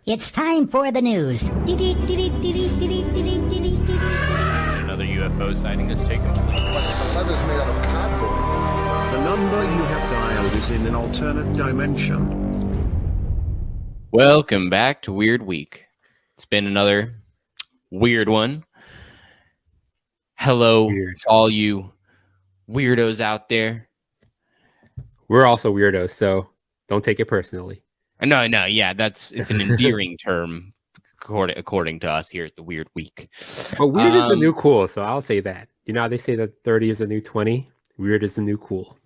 It's time for the news. Another UFO sighting has taken place. The leather's made out of cardboard. The number you have dialed is in an alternate dimension. Welcome back to Weird Week. It's been another weird one. Hello to all you weirdos out there. We're also weirdos, so don't take it personally. No, yeah, it's an endearing term according to us here at the Weird Week. But weird is the new cool, so I'll say that. You know how they say that 30 is the new 20? Weird is the new cool.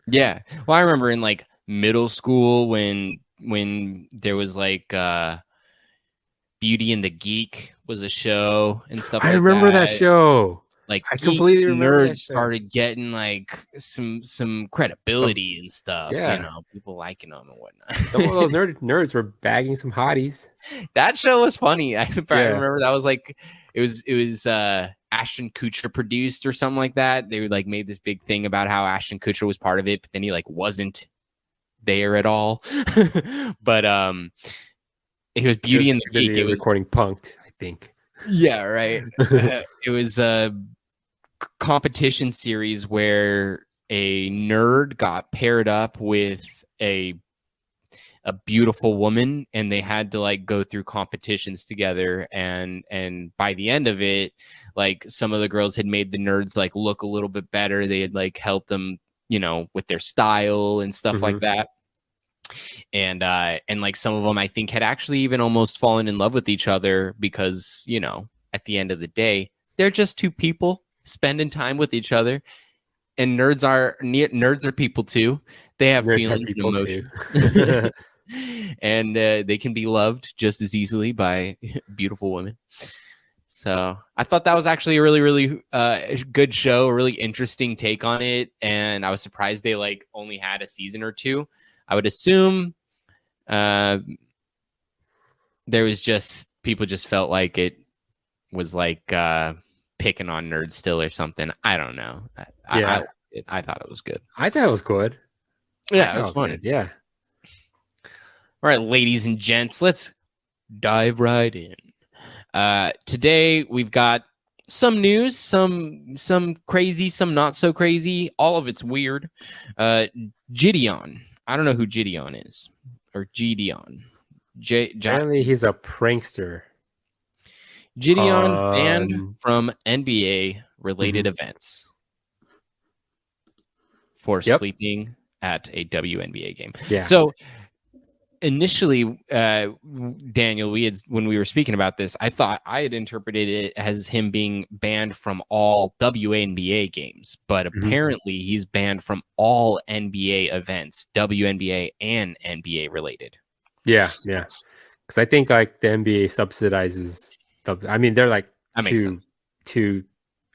Yeah. Well, I remember in like middle school when there was like Beauty and the Geek was a show and stuff like that. I remember that show. Like I completely remember nerds started getting like some credibility and stuff. Yeah. You know, people liking them and whatnot. Some of those nerds were bagging some hotties. That show was funny. I Yeah. remember that was like it was Ashton Kutcher produced or something like that. They like made this big thing about how Ashton Kutcher was part of it, but then he like wasn't there at all. But it was Beauty and the Geek. It was recording Punked, I think. Yeah, right. It was a competition series where a nerd got paired up with a beautiful woman, and they had to like go through competitions together, and by the end of it, like some of the girls had made the nerds like look a little bit better. They had like helped them, you know, with their style and stuff like that. And like some of them I think had actually even almost fallen in love with each other because, you know, at the end of the day, they're just two people spending time with each other. And nerds are people too. They have feelings and emotions. And they can be loved just as easily by beautiful women. So I thought that was actually a really, really good show, a really interesting take on it. And I was surprised they like only had a season or two. I would assume there was just people just felt like it was like picking on nerds still or something. I don't know. I thought it was good. I thought it was good. Yeah, it was funny. Good. Yeah. All right, ladies and gents, let's dive right in. Today we've got some news, some crazy, some not so crazy. All of it's weird. Gideon. I don't know who Gideon is, or Gideon. Apparently he's a prankster. Gideon banned from NBA related events for sleeping at a WNBA game. Yeah. So initially, Daniel, when we were speaking about this, I thought I had interpreted it as him being banned from all WNBA games, but apparently he's banned from all NBA events, WNBA and NBA related. Yeah. Because I think like the NBA subsidizes. I mean, they're like two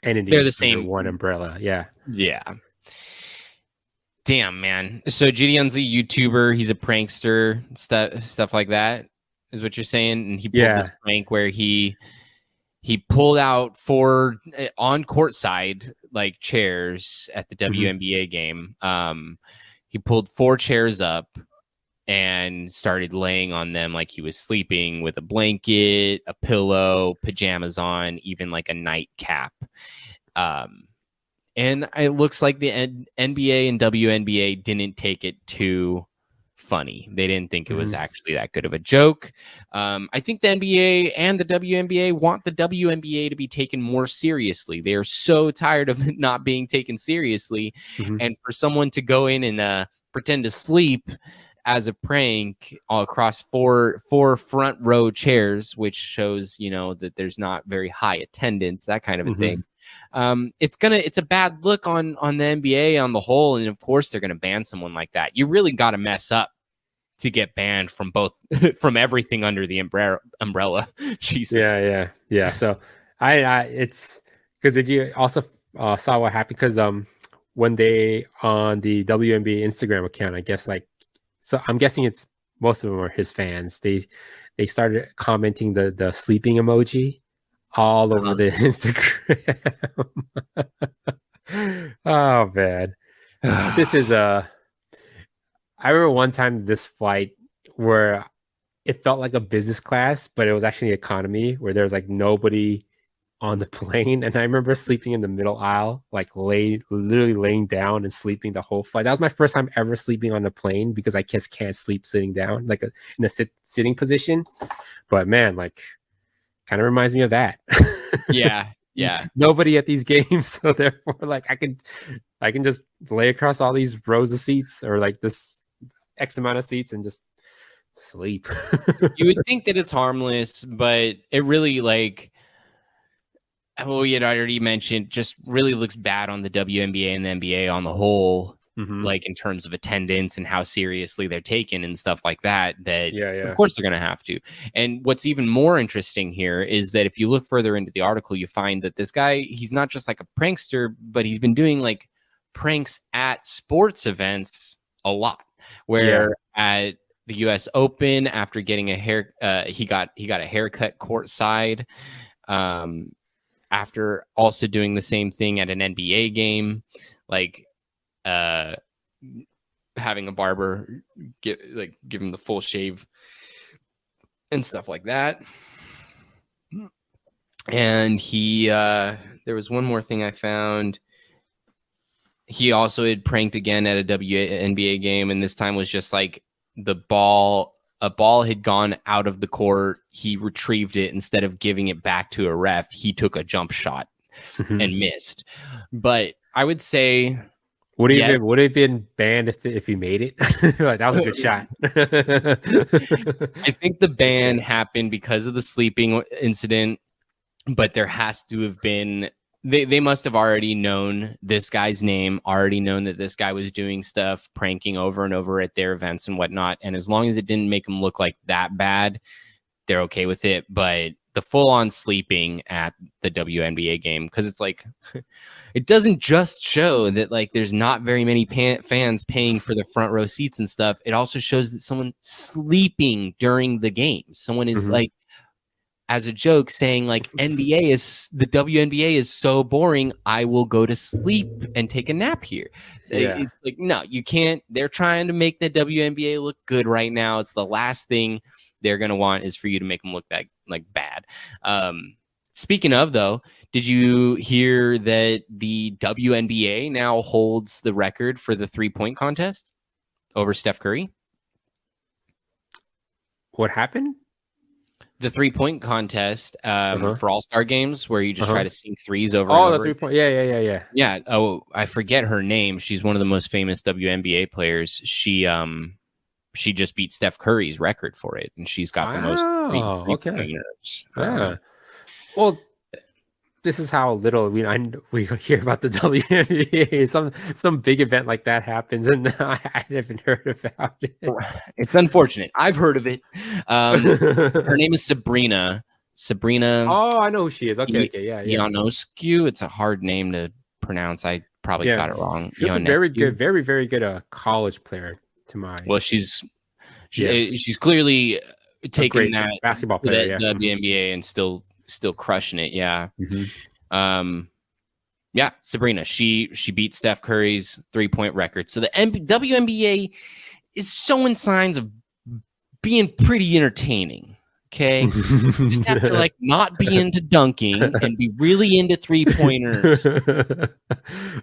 entities. They're the same one umbrella. Yeah. Damn, man. So Gideon's a YouTuber. He's a prankster, stuff like that is what you're saying. And he pulled this prank where he pulled out 4 on court side like chairs at the WNBA game. He pulled 4 chairs up and started laying on them like he was sleeping with a blanket, a pillow, pajamas on, even like a nightcap. And it looks like the NBA and WNBA didn't take it too funny. They didn't think it was actually that good of a joke. I think the NBA and the WNBA want the WNBA to be taken more seriously. They are so tired of it not being taken seriously. And for someone to go in and pretend to sleep as a prank all across four front row chairs, which shows, you know, that there's not very high attendance, that kind of a thing. It's a bad look on the NBA on the whole, and of course they're gonna ban someone like that. You really got to mess up to get banned from both from everything under the umbrella. Jesus. Yeah. So I it's because did you also saw what happened? Because when they on the WNBA Instagram account, I guess so I'm guessing it's most of them are his fans. They started commenting the sleeping emoji all over the Instagram. Oh man. This is I remember one time this flight where it felt like a business class, but it was actually economy where there was like nobody on the plane. And I remember sleeping in the middle aisle, like literally laying down and sleeping the whole flight. That was my first time ever sleeping on a plane because I just can't sleep sitting down, like in a sitting position. But man, like kind of reminds me of that. Yeah. Yeah. Nobody at these games, so therefore like I can just lay across all these rows of seats or like this X amount of seats and just sleep. You would think that it's harmless, but it really, like, well, we had already mentioned, just really looks bad on the WNBA and the NBA on the whole, like in terms of attendance and how seriously they're taken and stuff like that. Of course they're going to have to. And what's even more interesting here is that if you look further into the article, you find that this guy, he's not just like a prankster, but he's been doing like pranks at sports events a lot. Where at the U.S. Open, after getting a hair, he got a haircut courtside. After also doing the same thing at an NBA game, like having a barber give him the full shave and stuff like that. And he, there was one more thing I found. He also had pranked again at a WNBA game, and this time was just like a ball had gone out of the court. He retrieved it. Instead of giving it back to a ref, he took a jump shot and missed. But I would say, would it have been banned if he made it? Like, that was a good shot. I think the ban happened because of the sleeping incident, but there has to have been. They must have already known this guy's name, already known that this guy was doing stuff, pranking over and over at their events and whatnot. And as long as it didn't make him look like that bad, they're okay with it. But the full-on sleeping at the WNBA game, because it's like, it doesn't just show that like there's not very many fans paying for the front row seats and stuff. It also shows that someone sleeping during the game. Someone is like, as a joke, saying like the WNBA is so boring, I will go to sleep and take a nap here. It's like, no, you can't. They're trying to make the WNBA look good right now. It's the last thing they're going to want is for you to make them look that like bad. Speaking of, though, did you hear that the WNBA now holds the record for the 3-point contest over Steph Curry? What happened? The 3-point contest for All-Star games where you just try to sink threes over. Oh, the 3-point. Yeah. Yeah. Oh, I forget her name. She's one of the most famous WNBA players. She just beat Steph Curry's record for it, and she's got the most three-pointers. Yeah. Well, this is how little we hear about the WNBA. Some big event like that happens, and I haven't heard about it. It's unfortunate. I've heard of it. Her name is Sabrina. Oh, I know who she is. Okay, yeah. Ionescu. It's a hard name to pronounce. I probably got it wrong. She's a very good college player to my. Well, she's clearly taking that basketball player, that WNBA and still crushing it. Yeah. Sabrina, she beat Steph Curry's 3-point record. So the WNBA is showing signs of being pretty entertaining. Okay. You just have to like not be into dunking and be really into 3-pointers.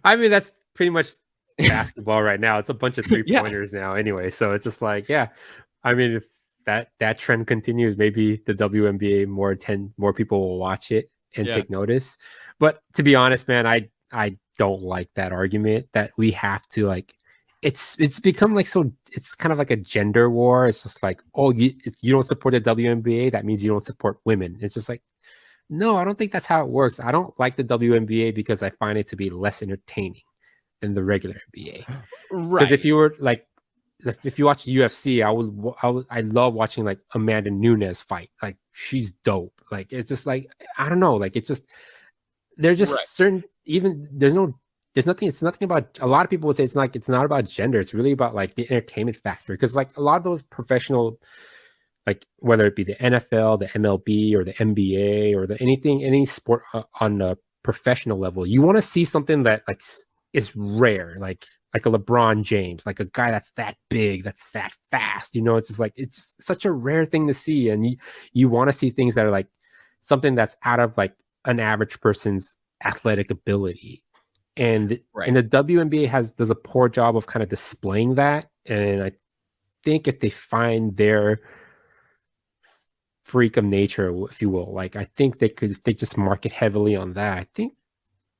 I mean, that's pretty much basketball right now. It's a bunch of 3-pointers now anyway. So it's just like, I mean, if that trend continues, maybe the WNBA more people will watch it and take notice. But to be honest, man, I don't like that argument that we have to like. It's become like so. It's kind of like a gender war. It's just like, oh, you don't support the WNBA, that means you don't support women. It's just like, no, I don't think that's how it works. I don't like the WNBA because I find it to be less entertaining than the regular NBA. Right. Because if you watch UFC, I love watching like Amanda Nunes fight. Like, she's dope. Like, it's just like, I don't know. Like, it's just, they're just certain, even it's nothing about, a lot of people would say it's not about gender. It's really about like the entertainment factor. Because like a lot of those professional, like whether it be the NFL, the MLB, or the NBA, or any sport on a professional level, you want to see something that like is rare. Like like a LeBron James, like a guy that's that big, that's that fast. It's just like it's such a rare thing to see, and you want to see things that are like something that's out of like an average person's athletic ability. And the WNBA does a poor job of kind of displaying that. And I think if they find their freak of nature, if you will, like I think if they just market heavily on that, I think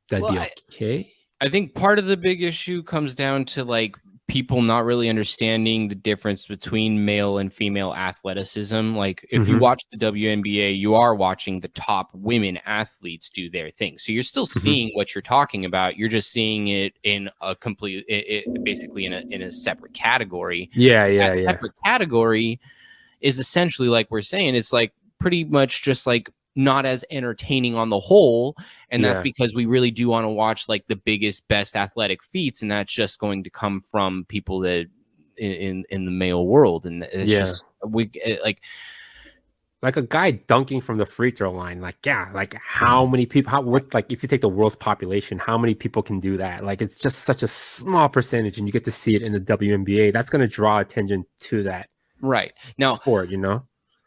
that'd be okay. I think part of the big issue comes down to like people not really understanding the difference between male and female athleticism. Like if you watch the WNBA, you are watching the top women athletes do their thing. So you're still seeing what you're talking about. You're just seeing it in a complete, basically in a separate category. Yeah. Separate category is essentially like we're saying, it's like pretty much just like not as entertaining on the whole, and that's because we really do want to watch like the biggest, best athletic feats, and that's just going to come from people that in the male world, and it's just like a guy dunking from the free throw line, like how many people? Like if you take the world's population, how many people can do that? Like it's just such a small percentage, and you get to see it in the WNBA. That's going to draw attention to that now sport,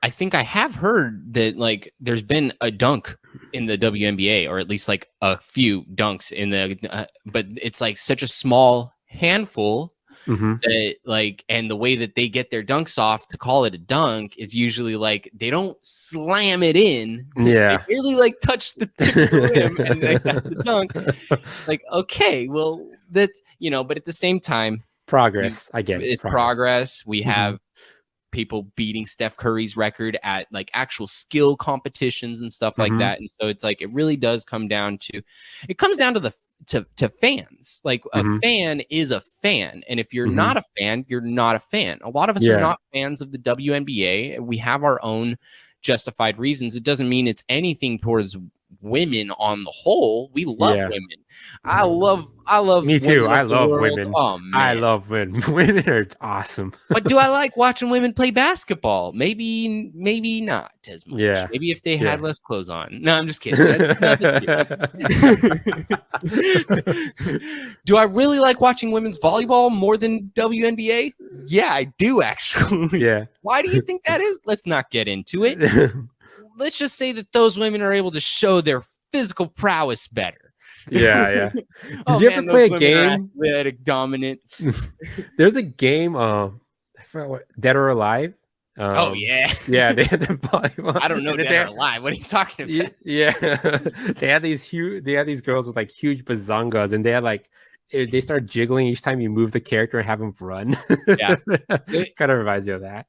I think I have heard that like there's been a dunk in the WNBA, or at least like a few dunks in the, but it's like such a small handful that like, and the way that they get their dunks off to call it a dunk is usually like they don't slam it in. Yeah, they really like touch the tip of the rim and they got the dunk. Like, okay, well that but at the same time, progress. I get it. It's progress. We have people beating Steph Curry's record at like actual skill competitions and stuff like that. And so it's like, it really does come down to to fans. Like a fan is a fan. And if you're not a fan, you're not a fan. A lot of us are not fans of the WNBA. We have our own justified reasons. It doesn't mean it's anything towards women on the whole. We love women. I love me too. I love world. women. Oh, man. I love women. Women are awesome. But do I like watching women play basketball? Maybe not as much. Yeah. Maybe if they had less clothes on. No, I'm just kidding. Do I really like watching women's volleyball more than WNBA? Yeah, I do actually. Yeah. Why do you think that is? Let's not get into it. Let's just say that those women are able to show their physical prowess better. Yeah. Did you ever play a game? Athletic, dominant. There's a game. I forgot what, Dead or Alive. Yeah. They had the volleyball. I don't know Dead or Alive. What are you talking about? Yeah. They had these girls with like huge bazongas, and they had like they start jiggling each time you move the character and have them run. Yeah, it kind of reminds me of that.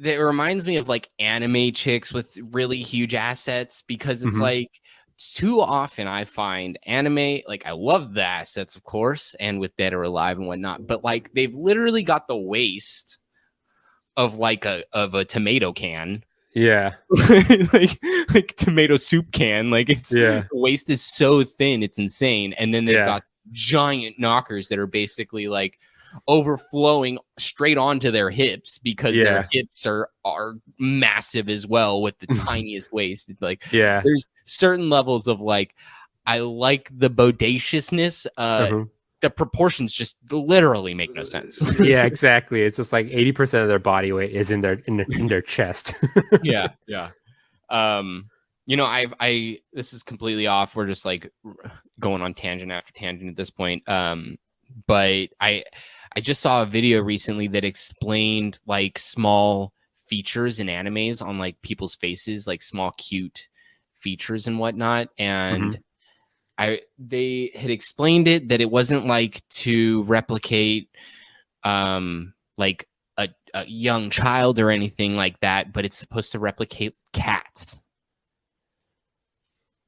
It reminds me of like anime chicks with really huge assets, because it's like too often I find anime, like I love the assets, of course, and with Dead or Alive and whatnot, but like they've literally got the waist of like a tomato can. Yeah. like tomato soup can. Like it's the waist is so thin, it's insane. And then they've got giant knockers that are basically like overflowing straight onto their hips, because their hips are massive as well, with the tiniest waist. Like there's certain levels of like, I like the bodaciousness. The proportions just literally make no sense. Yeah, exactly. It's just like 80% of their body weight is in their chest. Yeah. I this is completely off. We're just like going on tangent after tangent at this point. But I just saw a video recently that explained like small features in animes on like people's faces, like small cute features and whatnot. And they had explained it that it wasn't like to replicate like a young child or anything like that, but it's supposed to replicate cats.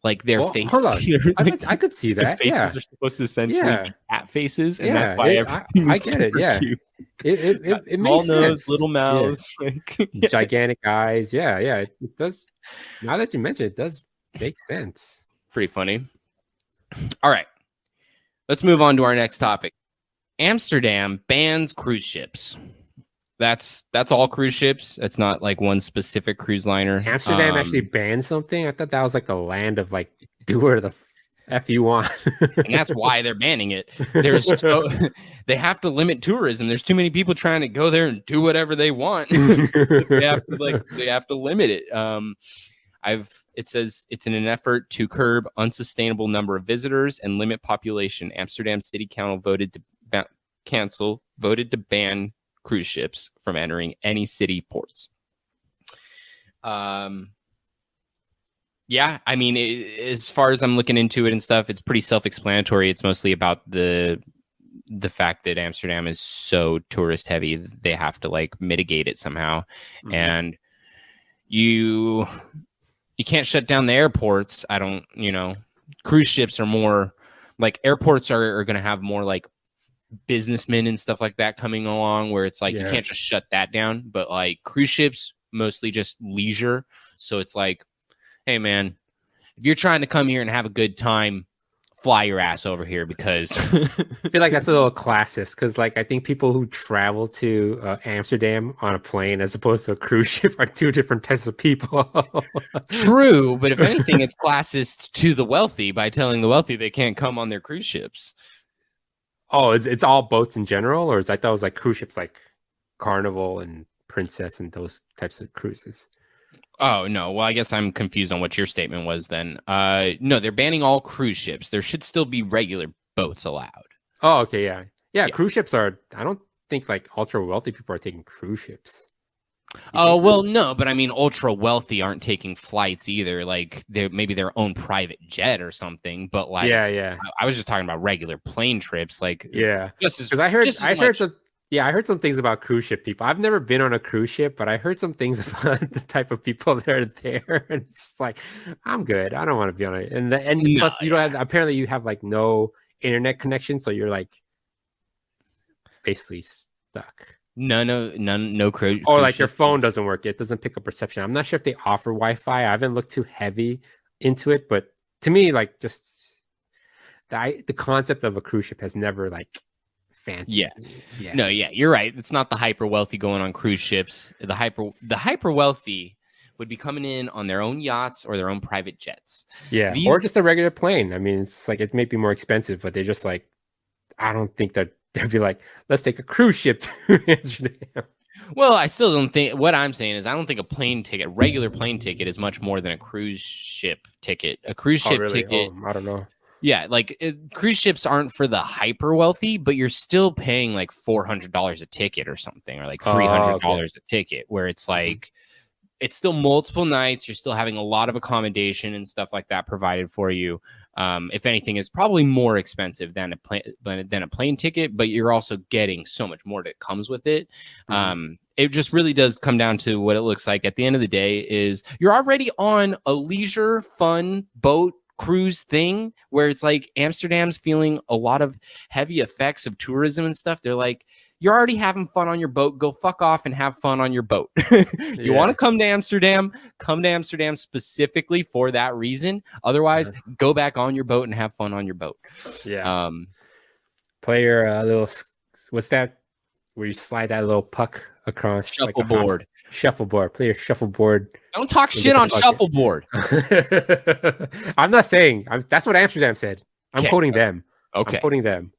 Like their faces. Hold on. I could see that. Faces are supposed to essentially be cat faces, and that's why everything I get it. Yeah, cute. It Small makes nose, sense. little mouths, Gigantic eyes. Yeah. It does. Now that you mention it, does make sense. Pretty funny. All right, let's move on to our next topic. Amsterdam bans cruise ships. That's all cruise ships. It's not like one specific cruise liner. Amsterdam actually banned something. I thought that was like the land of like F you want. And that's why they're banning it. They have to limit tourism. There's too many people trying to go there and do whatever they want. They have to limit it. It says it's in an effort to curb unsustainable number of visitors and limit population. Amsterdam City Council voted to ban cruise ships from entering any city ports. Yeah, I mean, as far as I'm looking into it and stuff, it's pretty self-explanatory. It's mostly about the fact that Amsterdam is so tourist heavy, they have to like mitigate it somehow. Mm-hmm. And you can't shut down the airports. Cruise ships are more like airports are going to have more like businessmen and stuff like that coming along where it's like, you can't just shut that down, but like cruise ships, mostly just leisure. So it's like, hey man, if you're trying to come here and have a good time, fly your ass over here, because I feel like that's a little classist, because like I think people who travel to Amsterdam on a plane as opposed to a cruise ship are two different types of people. True, but if anything, it's classist to the wealthy by telling the wealthy they can't come on their cruise ships. Oh, it's all boats in general, or I thought it was like cruise ships like Carnival and Princess and those types of cruises. Oh, no. Well, I guess I'm confused on what your statement was then. No, they're banning all cruise ships. There should still be regular boats allowed. Oh, okay, yeah. Cruise ships are, I don't think like ultra wealthy people are taking cruise ships. Oh, well, no, but I mean, ultra wealthy aren't taking flights either. Like, they're maybe their own private jet or something. But like, yeah. I was just talking about regular plane trips. Like, because I heard some things about cruise ship people. I've never been on a cruise ship, but I heard some things about the type of people that are there. And it's like, I'm good. I don't want to be on it. And plus, you don't have. Apparently, you have like no internet connection, so you're like basically stuck. No cruise. Or like your phone doesn't work. It doesn't pick up reception. I'm not sure if they offer Wi-Fi. I haven't looked too heavy into it, but to me, like just the concept of a cruise ship has never like. Fancy. Yeah. You're right. It's not the hyper wealthy going on cruise ships. The hyper wealthy would be coming in on their own yachts or their own private jets. Yeah, or just a regular plane. I mean, it's like it may be more expensive, but they're just like, I don't think that they'd be like, let's take a cruise ship to Amsterdam. Well, I still don't think. What I'm saying is, I don't think a regular plane ticket, is much more than a cruise ship ticket. A cruise ship ticket. I don't know. Yeah, like cruise ships aren't for the hyper wealthy, but you're still paying like $400 a ticket or something, or like $300 a ticket, where it's like it's still multiple nights. You're still having a lot of accommodation and stuff like that provided for you. If anything, it's probably more expensive than a plane ticket, but you're also getting so much more that comes with it. It just really does come down to what it looks like at the end of the day. Is you're already on a leisure, fun boat cruise thing where it's like Amsterdam's feeling a lot of heavy effects of tourism and stuff. They're like, you're already having fun on your boat. Go fuck off and have fun on your boat. You want to come to Amsterdam? Come to Amsterdam specifically for that reason. Otherwise, go back on your boat and have fun on your boat. Yeah. Play your little, what's that? Where you slide that little puck across. Shuffleboard. Like shuffleboard. Play your shuffleboard. Don't talk shit on shuffleboard. I'm not saying. That's what Amsterdam said. I'm quoting them. Okay. I'm quoting them.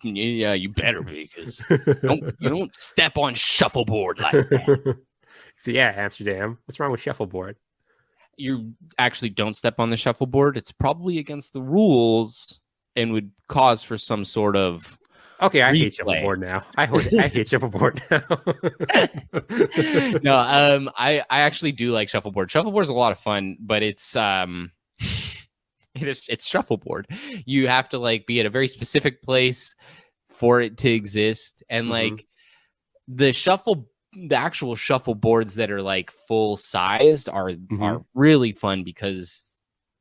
You better be, because you don't step on shuffleboard like that. So yeah, Amsterdam. What's wrong with shuffleboard? You actually don't step on the shuffleboard. It's probably against the rules and would cause for some sort of. Okay, I hate shuffleboard now. I hate shuffleboard now. No, I actually do like shuffleboard. Shuffleboard is a lot of fun, but it's shuffleboard. You have to like be at a very specific place for it to exist, and like the actual shuffleboards that are like full sized are really fun because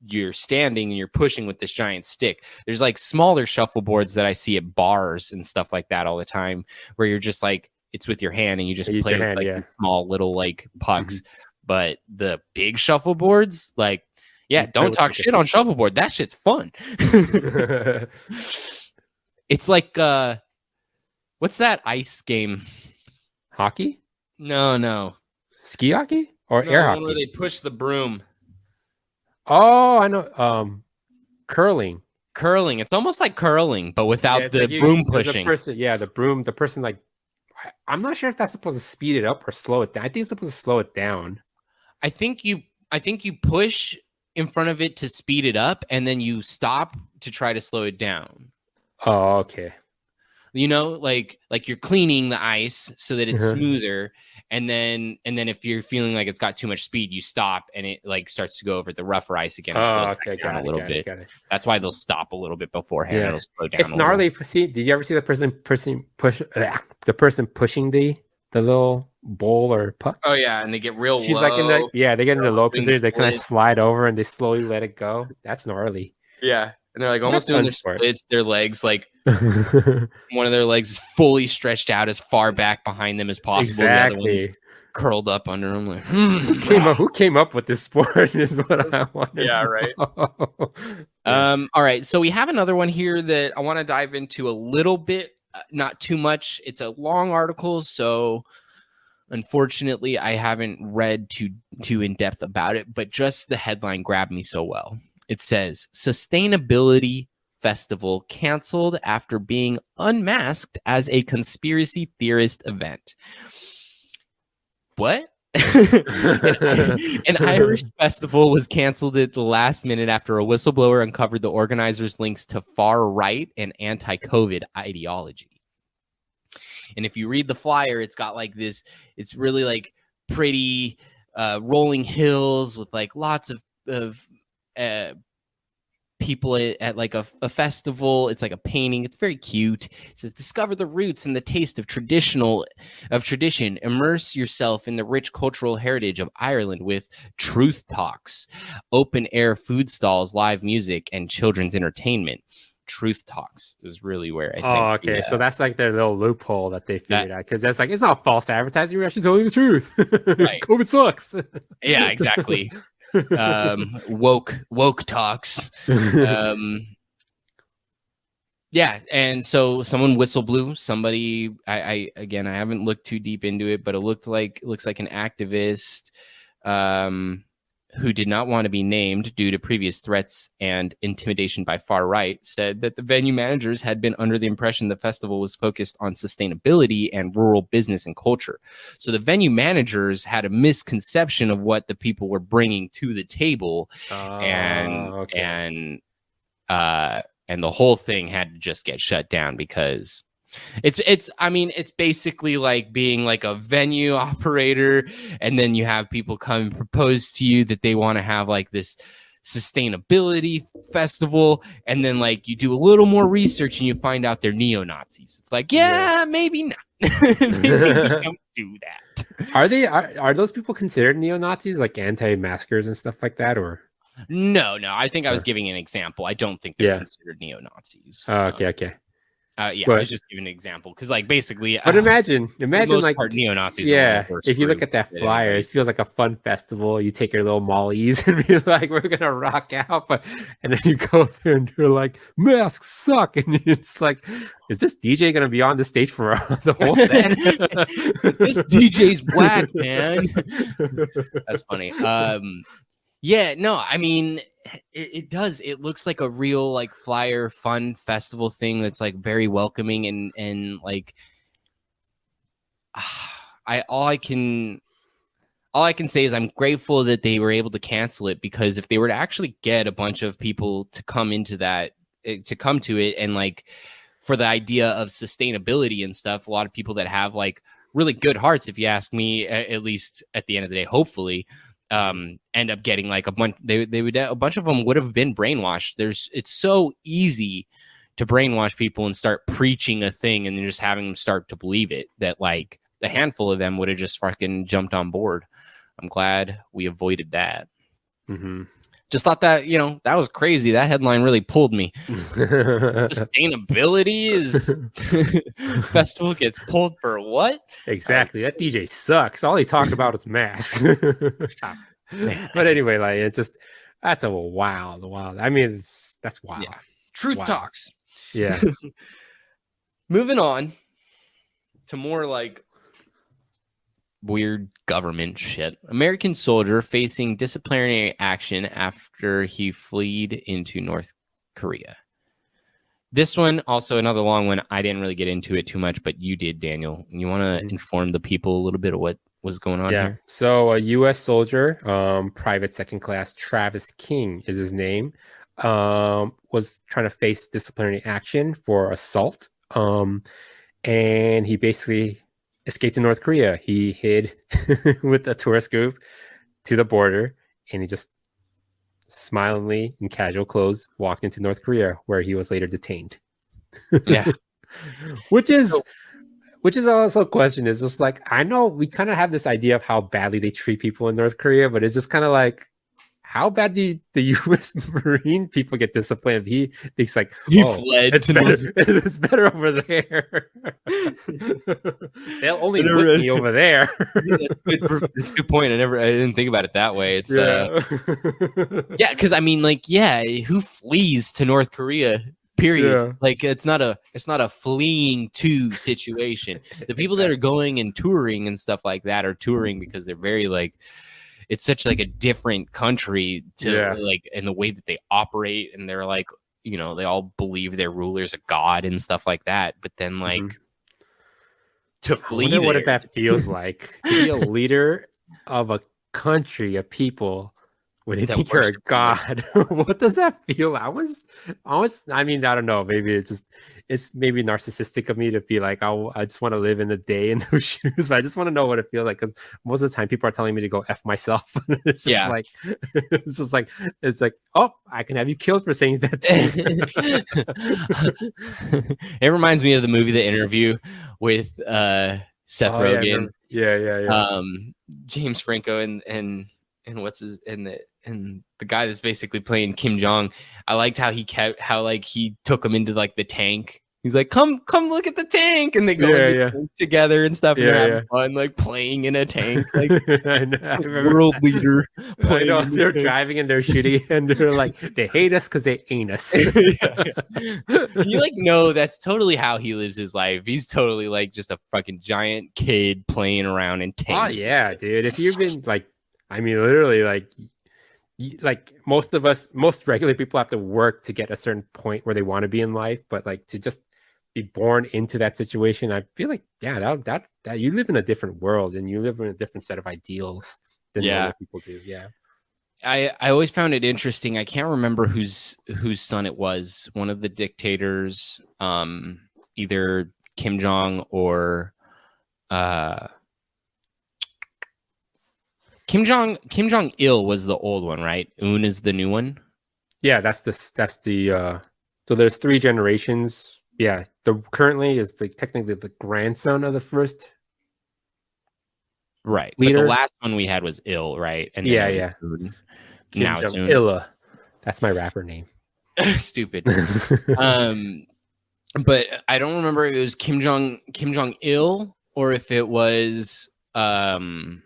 you're standing and you're pushing with this giant stick. There's like smaller shuffleboards that I see at bars and stuff like that all the time, where you're just like, it's with your hand and you just play with like small little like pucks. But the big shuffleboards, like, don't talk shit on shuffleboard. That shit's fun. It's like, what's that ice game? Hockey? No. Ski hockey or air hockey? Where they push the broom. Oh, I know. Curling. Curling. It's almost like curling, but Yeah, without it's the like broom there's a pushing. person. Yeah, the broom. The person like. I'm not sure if that's supposed to speed it up or slow it down. I think it's supposed to slow it down. I think you push in front of it to speed it up, and then you stop to try to slow it down. Oh, okay. You know, like you're cleaning the ice so that it's Uh-huh. smoother, and then if you're feeling like it's got too much speed, you stop and it like starts to go over the rougher ice again and Oh, slows okay. back down Got a little bit. Got it. That's why they'll stop a little bit beforehand. Yeah, It'll slow down. it's a little. gnarly. See, did you ever see the person the person pushing the little bowl or puck? Oh yeah, and they get real She's low. like in the they get in the low doing position. They kind of splits. slide over and they slowly let it go. That's gnarly. Yeah, and they're like What a almost doing fun their sport. splits. Their legs like one of their legs is fully stretched out as far back behind them as possible. The other one Exactly. curled up under them. Like, Who came up with this sport? Is what I want. Yeah, right. All right, so we have another one here that I want to dive into a little bit, not too much. It's a long article, so unfortunately, I haven't read too in depth about it. But just the headline grabbed me so well. It says Sustainability Festival canceled after being unmasked as a conspiracy theorist event. What? An Irish festival was canceled at the last minute after a whistleblower uncovered the organizers' links to far right and anti-COVID ideology. And if you read the flyer, it's got like this, it's really like pretty rolling hills with like lots of people at like a festival. It's like a painting. It's very cute. It says, discover the roots and the taste of tradition. Immerse yourself in the rich cultural heritage of Ireland with truth talks, open air food stalls, live music, and children's entertainment. Truth talks is really where I think. Oh, okay. So that's like their little loophole that they figured out, because that's like, it's not false advertising. We're actually telling the truth. Right. COVID sucks. Yeah, exactly. Woke talks. Yeah, and so someone whistle blew. Somebody, I haven't looked too deep into it, but it looks like an activist who did not want to be named due to previous threats and intimidation by far right, said that the venue managers had been under the impression the festival was focused on sustainability and rural business and culture. So the venue managers had a misconception of what the people were bringing to the table, and the whole thing had to just get shut down because it's basically like being like a venue operator, and then you have people come and propose to you that they want to have like this sustainability festival, and then like you do a little more research and you find out they're neo-Nazis. It's like, maybe not. Maybe don't do that. Are those people considered neo-Nazis, like anti-maskers and stuff like that, or? No, I think I was giving an example. I don't think they're considered neo-Nazis. Okay. I was just giving an example because, like, basically, but imagine like neo-Nazis. Yeah, if you look at that flyer, it feels like a fun festival. You take your little mollies and be like, "We're gonna rock out," and then you go there and you're like, "Masks suck," and it's like, "Is this DJ gonna be on the stage for the whole set?" This DJ's black, man. That's funny. Yeah, no, I mean, it does. It looks like a real like flyer fun festival thing that's like very welcoming and like all I can say is I'm grateful that they were able to cancel it, because if they were to actually get a bunch of people to come to it and like for the idea of sustainability and stuff, a lot of people that have like really good hearts, if you ask me, at least at the end of the day, hopefully end up getting like a bunch. A bunch of them would have been brainwashed. It's so easy to brainwash people and start preaching a thing and then just having them start to believe it, that like a handful of them would have just fucking jumped on board. I'm glad we avoided that. Mm-hmm. Just thought that, that was crazy. That headline really pulled me. Sustainability is festival gets pulled for what? Exactly. That DJ sucks. All he talked about is masks. But anyway, like that's a wild. I mean, that's wild. Yeah. Truth talks. Yeah. Moving on to more like weird government shit. American soldier facing disciplinary action after he fled into North Korea. This one, also another long one. I didn't really get into it too much, but you did, Daniel. You want to inform the people a little bit of what was going on here? So a U.S. soldier, Private Second Class Travis King is his name, was trying to face disciplinary action for assault. And he basically escaped to North Korea. He hid with a tourist group to the border, and he just smilingly in casual clothes walked into North Korea, where he was later detained. Yeah. which is also a question. Is just like, I know we kind of have this idea of how badly they treat people in North Korea, but it's just kind of like, how bad do the U.S. Marine people get disciplined? He thinks like, fled it's to better, it's better over there. They'll only whip me over there. That's a good point. I didn't think about it that way. It's because I mean, like, who flees to North Korea? Period. Yeah. Like, it's not a fleeing to situation. The people that are going and touring and stuff like that are touring because they're very like, it's such like a different country to like in the way that they operate, and they're like, you know, they all believe their ruler's a god and stuff like that. But then like to flee, I wonder what if that feels like to be a leader of a country of people when they think you're a god. What does that feel? I mean, I don't know. Maybe it's maybe narcissistic of me to be like, I just want to live in the day in those shoes, but I just want to know what it feels like, because most of the time people are telling me to go F myself. It's just like, it's like, oh, I can have you killed for saying that to me. It reminds me of the movie The Interview with Seth Rogen. Yeah. James Franco and what's his and the guy that's basically playing Kim Jong. I liked how he took him into like the tank. He's like, come look at the tank, and they go together and stuff, and they're having fun, like playing in a tank, like world leader. I know, they're driving and they're shitty, and they're like, they hate us because they ain't us. You like, no, that's totally how he lives his life. He's totally like just a fucking giant kid playing around in tanks. Oh yeah, dude. If you've been like, I mean, literally, like most regular people have to work to get a certain point where they want to be in life, but like to just be born into that situation, I feel like, that you live in a different world, and you live in a different set of ideals than other people do. Yeah. I always found it interesting. I can't remember whose son it was. One of the dictators, either Kim Jong or Kim Jong Il was the old one, right? Un is the new one. Yeah, that's the so there's 3 generations. Yeah, the currently is technically the grandson of the first. Right. Leader. But the last one we had was Il, right? And yeah. Now it's Un. Illa. That's my rapper name. Stupid. But I don't remember if it was Kim Jong Il or if it was Saddam.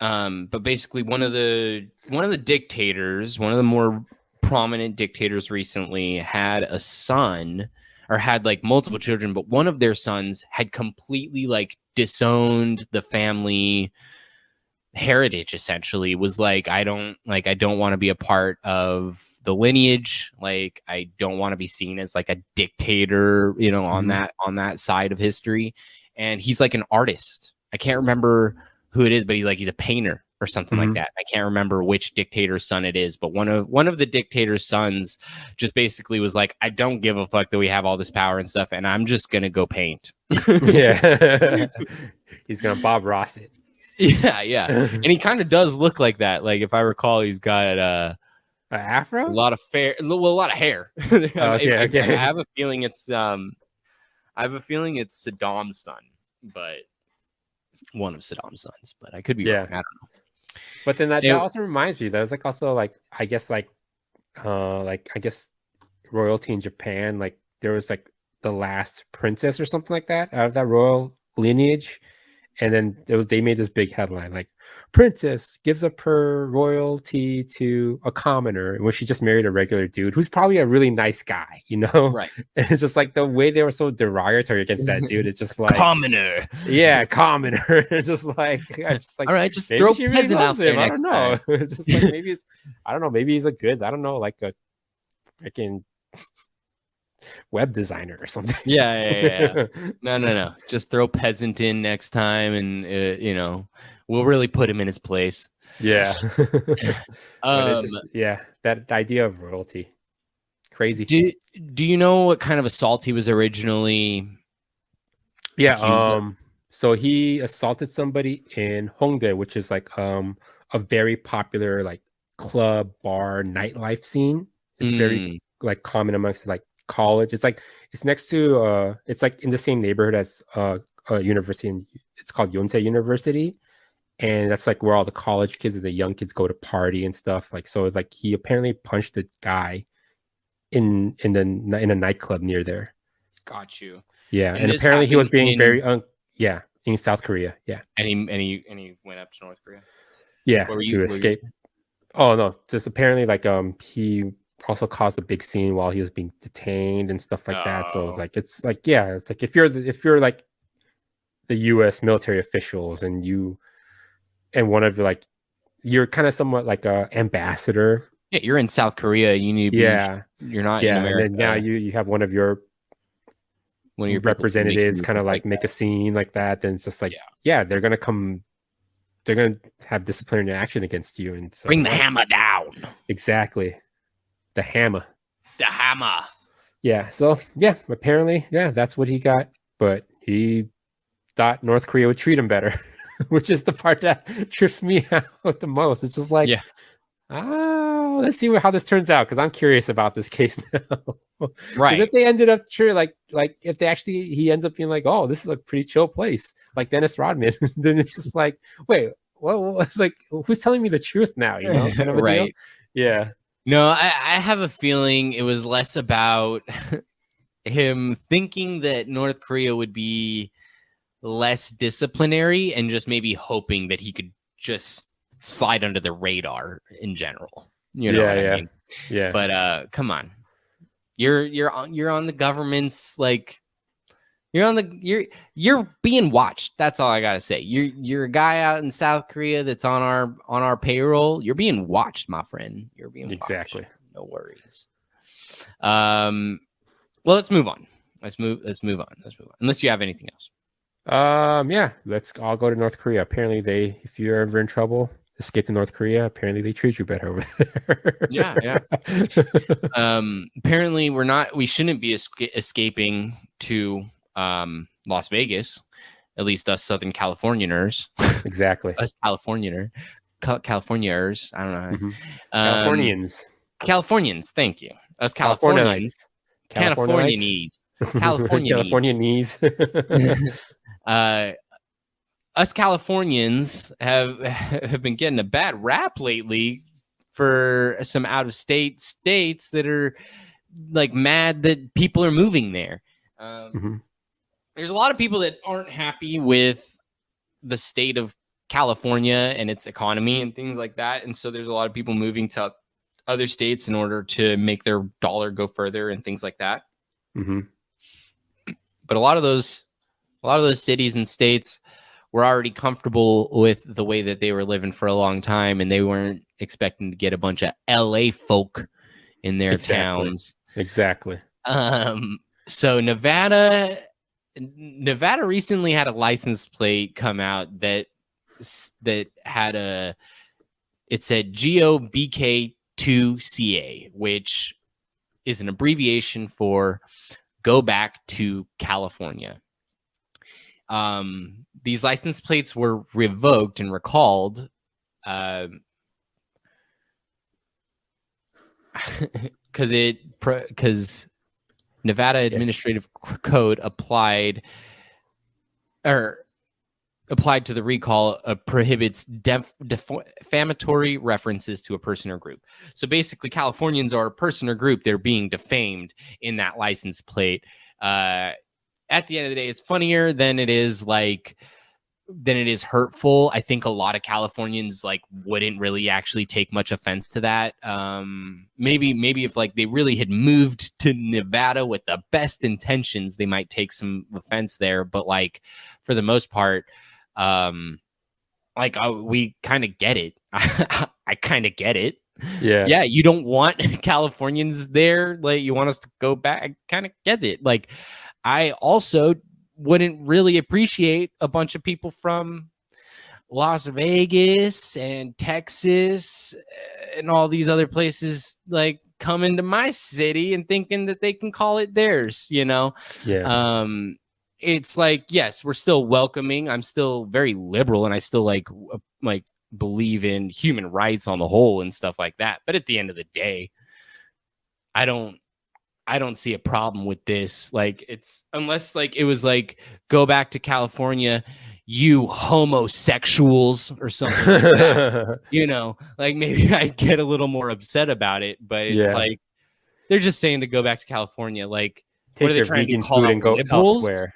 But basically one of the dictators, one of the more prominent dictators recently, had a son, or had like multiple children, but one of their sons had completely like disowned the family heritage. Essentially was like, I don't want to be a part of the lineage. Like, I don't want to be seen as like a dictator, you know, on that side of history. And he's like an artist. I can't remember who it is, but he's a painter or something like that. I can't remember which dictator's son it is, but one of the dictator's sons just basically was like, I don't give a fuck that we have all this power and stuff, and I'm just gonna go paint. Yeah. He's gonna Bob Ross it. Yeah. And he kind of does look like that. Like, if I recall, he's got an afro, a lot of hair. Okay. I have a feeling it's Saddam's son, but one of Saddam's sons, but I could be wrong. I don't know. But then that also reminds me, there's like also like I guess royalty in Japan, like there was like the last princess or something like that out of that royal lineage, And then they made this big headline like, princess gives up her royalty to a commoner when she just married a regular dude who's probably a really nice guy, Right. And it's just like the way they were so derogatory against that dude. It's just like Commoner. Yeah, commoner. It's just like All right, just maybe throw she really peasant out loves there him. I next don't know. time. It's just like maybe it's I don't know. Maybe he's a good. I don't know, like a freaking web designer or something. Yeah. No. Just throw peasant in next time, and we'll really put him in his place. Yeah. But that idea of royalty, crazy. Do you know what kind of assault he was originally? Yeah. accused of? So he assaulted somebody in Hongdae, which is like a very popular like club, bar, nightlife scene. It's very like common amongst like college. It's like it's next to it's like in the same neighborhood as a university. It's called Yonsei University, and that's like where all the college kids and the young kids go to party and stuff. Like so, like he apparently punched the guy in a nightclub near there. Got you. Yeah, and apparently he was being very in South Korea. Yeah, and he went up to North Korea. Yeah, to escape. Oh no, just apparently like he also caused a big scene while he was being detained and stuff like that. So it's like if you're like the U.S. military officials and one of like you're kind of somewhat like a ambassador. Yeah, you're in South Korea. You need to be. You're not in America. And then now you have one of your representatives kind of like make a scene like that. Then it's just like they're gonna have disciplinary action against you, and so bring the hammer down. Exactly, the hammer. Yeah. So apparently, that's what he got. But he thought North Korea would treat him better, which is the part that trips me out the most. It's just like, let's see how this turns out because I'm curious about this case now. Right? If they ended up like if he ends up being like, oh, this is a pretty chill place, like Dennis Rodman, then it's just like, wait, well, like who's telling me the truth now? Kind of a right? Deal? Yeah. No, I have a feeling it was less about him thinking that North Korea would be less disciplinary and just maybe hoping that he could just slide under the radar in general. You know what I mean? Yeah. But come on. You're on the government's like you're being watched. That's all I gotta say. You're a guy out in South Korea that's on our payroll. You're being watched, my friend. You're being exactly watched. No worries. Well, let's move on. Let's move on. Unless you have anything else. Let's all go to North Korea. Apparently if you're ever in trouble, escape to North Korea. Apparently they treat you better over there. Yeah. Apparently we shouldn't be escaping to Las Vegas, at least us Southern Californianers. Exactly. Us Californianers. I don't know. Mm-hmm. Californians. Thank you. Us Californians. Californianese. Us Californians have been getting a bad rap lately for some out of states that are like mad that people are moving there. There's a lot of people that aren't happy with the state of California and its economy and things like that. And so there's a lot of people moving to other states in order to make their dollar go further and things like that. Mm-hmm. But a lot of those cities and states were already comfortable with the way that they were living for a long time, and they weren't expecting to get a bunch of LA folk in their towns. Exactly. So Nevada recently had a license plate come out that had it said GOBK2CA, which is an abbreviation for Go Back to California. These license plates were revoked and recalled because Nevada Administrative Code applied to the recall prohibits defamatory references to a person or group. So basically, Californians are a person or group. They're being defamed in that license plate. At the end of the day, it's funnier than it is like than it is hurtful. I think a lot of Californians like wouldn't really actually take much offense to that. Maybe if like they really had moved to Nevada with the best intentions, they might take some offense there. But like for the most part, we kind of get it. I kind of get it. Yeah, you don't want Californians there. Like you want us to go back. I kind of get it. Like I also wouldn't really appreciate a bunch of people from Las Vegas and Texas and all these other places like coming to my city and thinking that they can call it theirs, you know? Yeah. It's like, yes, we're still welcoming. I'm still very liberal and I still like believe in human rights on the whole and stuff like that. But at the end of the day, I don't see a problem with this. Like it's unless like it was like go back to California, you homosexuals or something like that. You know, like maybe I'd get a little more upset about it, but it's like they're just saying to go back to California. Like take what are they your trying to vegan call food out and go liberals? elsewhere.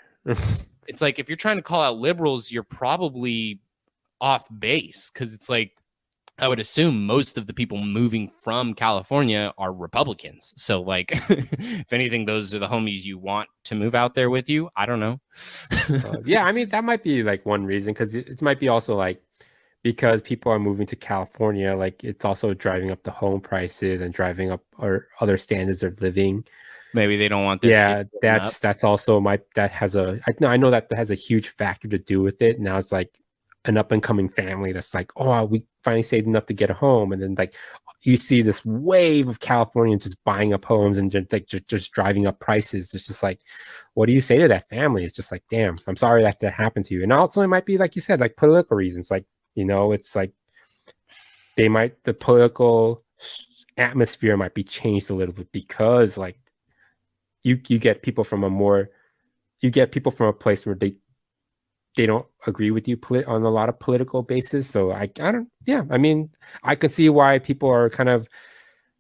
It's like if you're trying to call out liberals, you're probably off base because it's like I would assume most of the people moving from California are Republicans. So, like, if anything, those are the homies you want to move out there with you. I don't know. Yeah, I mean, that might be like one reason because it might be also like because people are moving to California, like it's also driving up the home prices and driving up our other standards of living. Maybe they don't want their shit that's also I know that has a huge factor to do with it. Now it's like an up and coming family that's like, oh, we finally saved enough to get a home, and then like you see this wave of Californians just buying up homes and just driving up prices. It's just like, what do you say to that family? It's just like, damn, I'm sorry that happened to you. And also it might be like you said, like political reasons, like, you know, it's like the political atmosphere might be changed a little bit because like you get people from a place where they don't agree with you on a lot of political basis. So I mean, I can see why people are kind of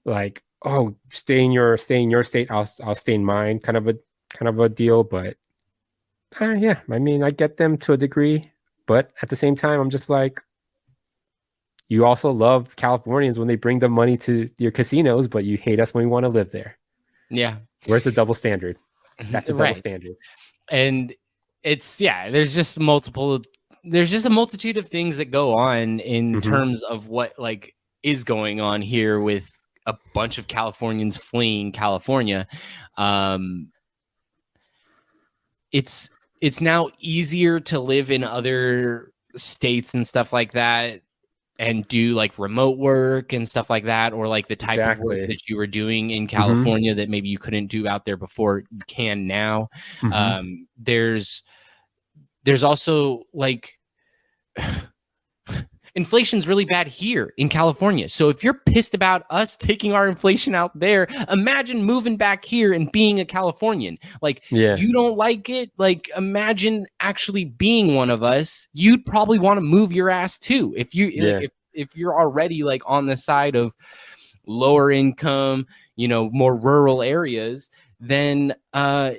like, oh, stay in your state, I'll stay in mine, kind of a deal. But yeah, I mean, I get them to a degree, but at the same time, I'm just like, you also love Californians when they bring the money to your casinos, but you hate us when we want to live there. Yeah. Where's the double standard? That's a double standard. And it's there's just a multitude of things that go on in terms of what like is going on here with a bunch of Californians fleeing California. It's now easier to live in other states and stuff like that and do like remote work and stuff like that, or like the type of work that you were doing in California that maybe you couldn't do out there before, you can now. There's also like inflation's really bad here in California. So if you're pissed about us taking our inflation out there, imagine moving back here and being a Californian. Like you don't like it. Like imagine actually being one of us. You'd probably want to move your ass too. If you're already like on the side of lower income, you know, more rural areas, then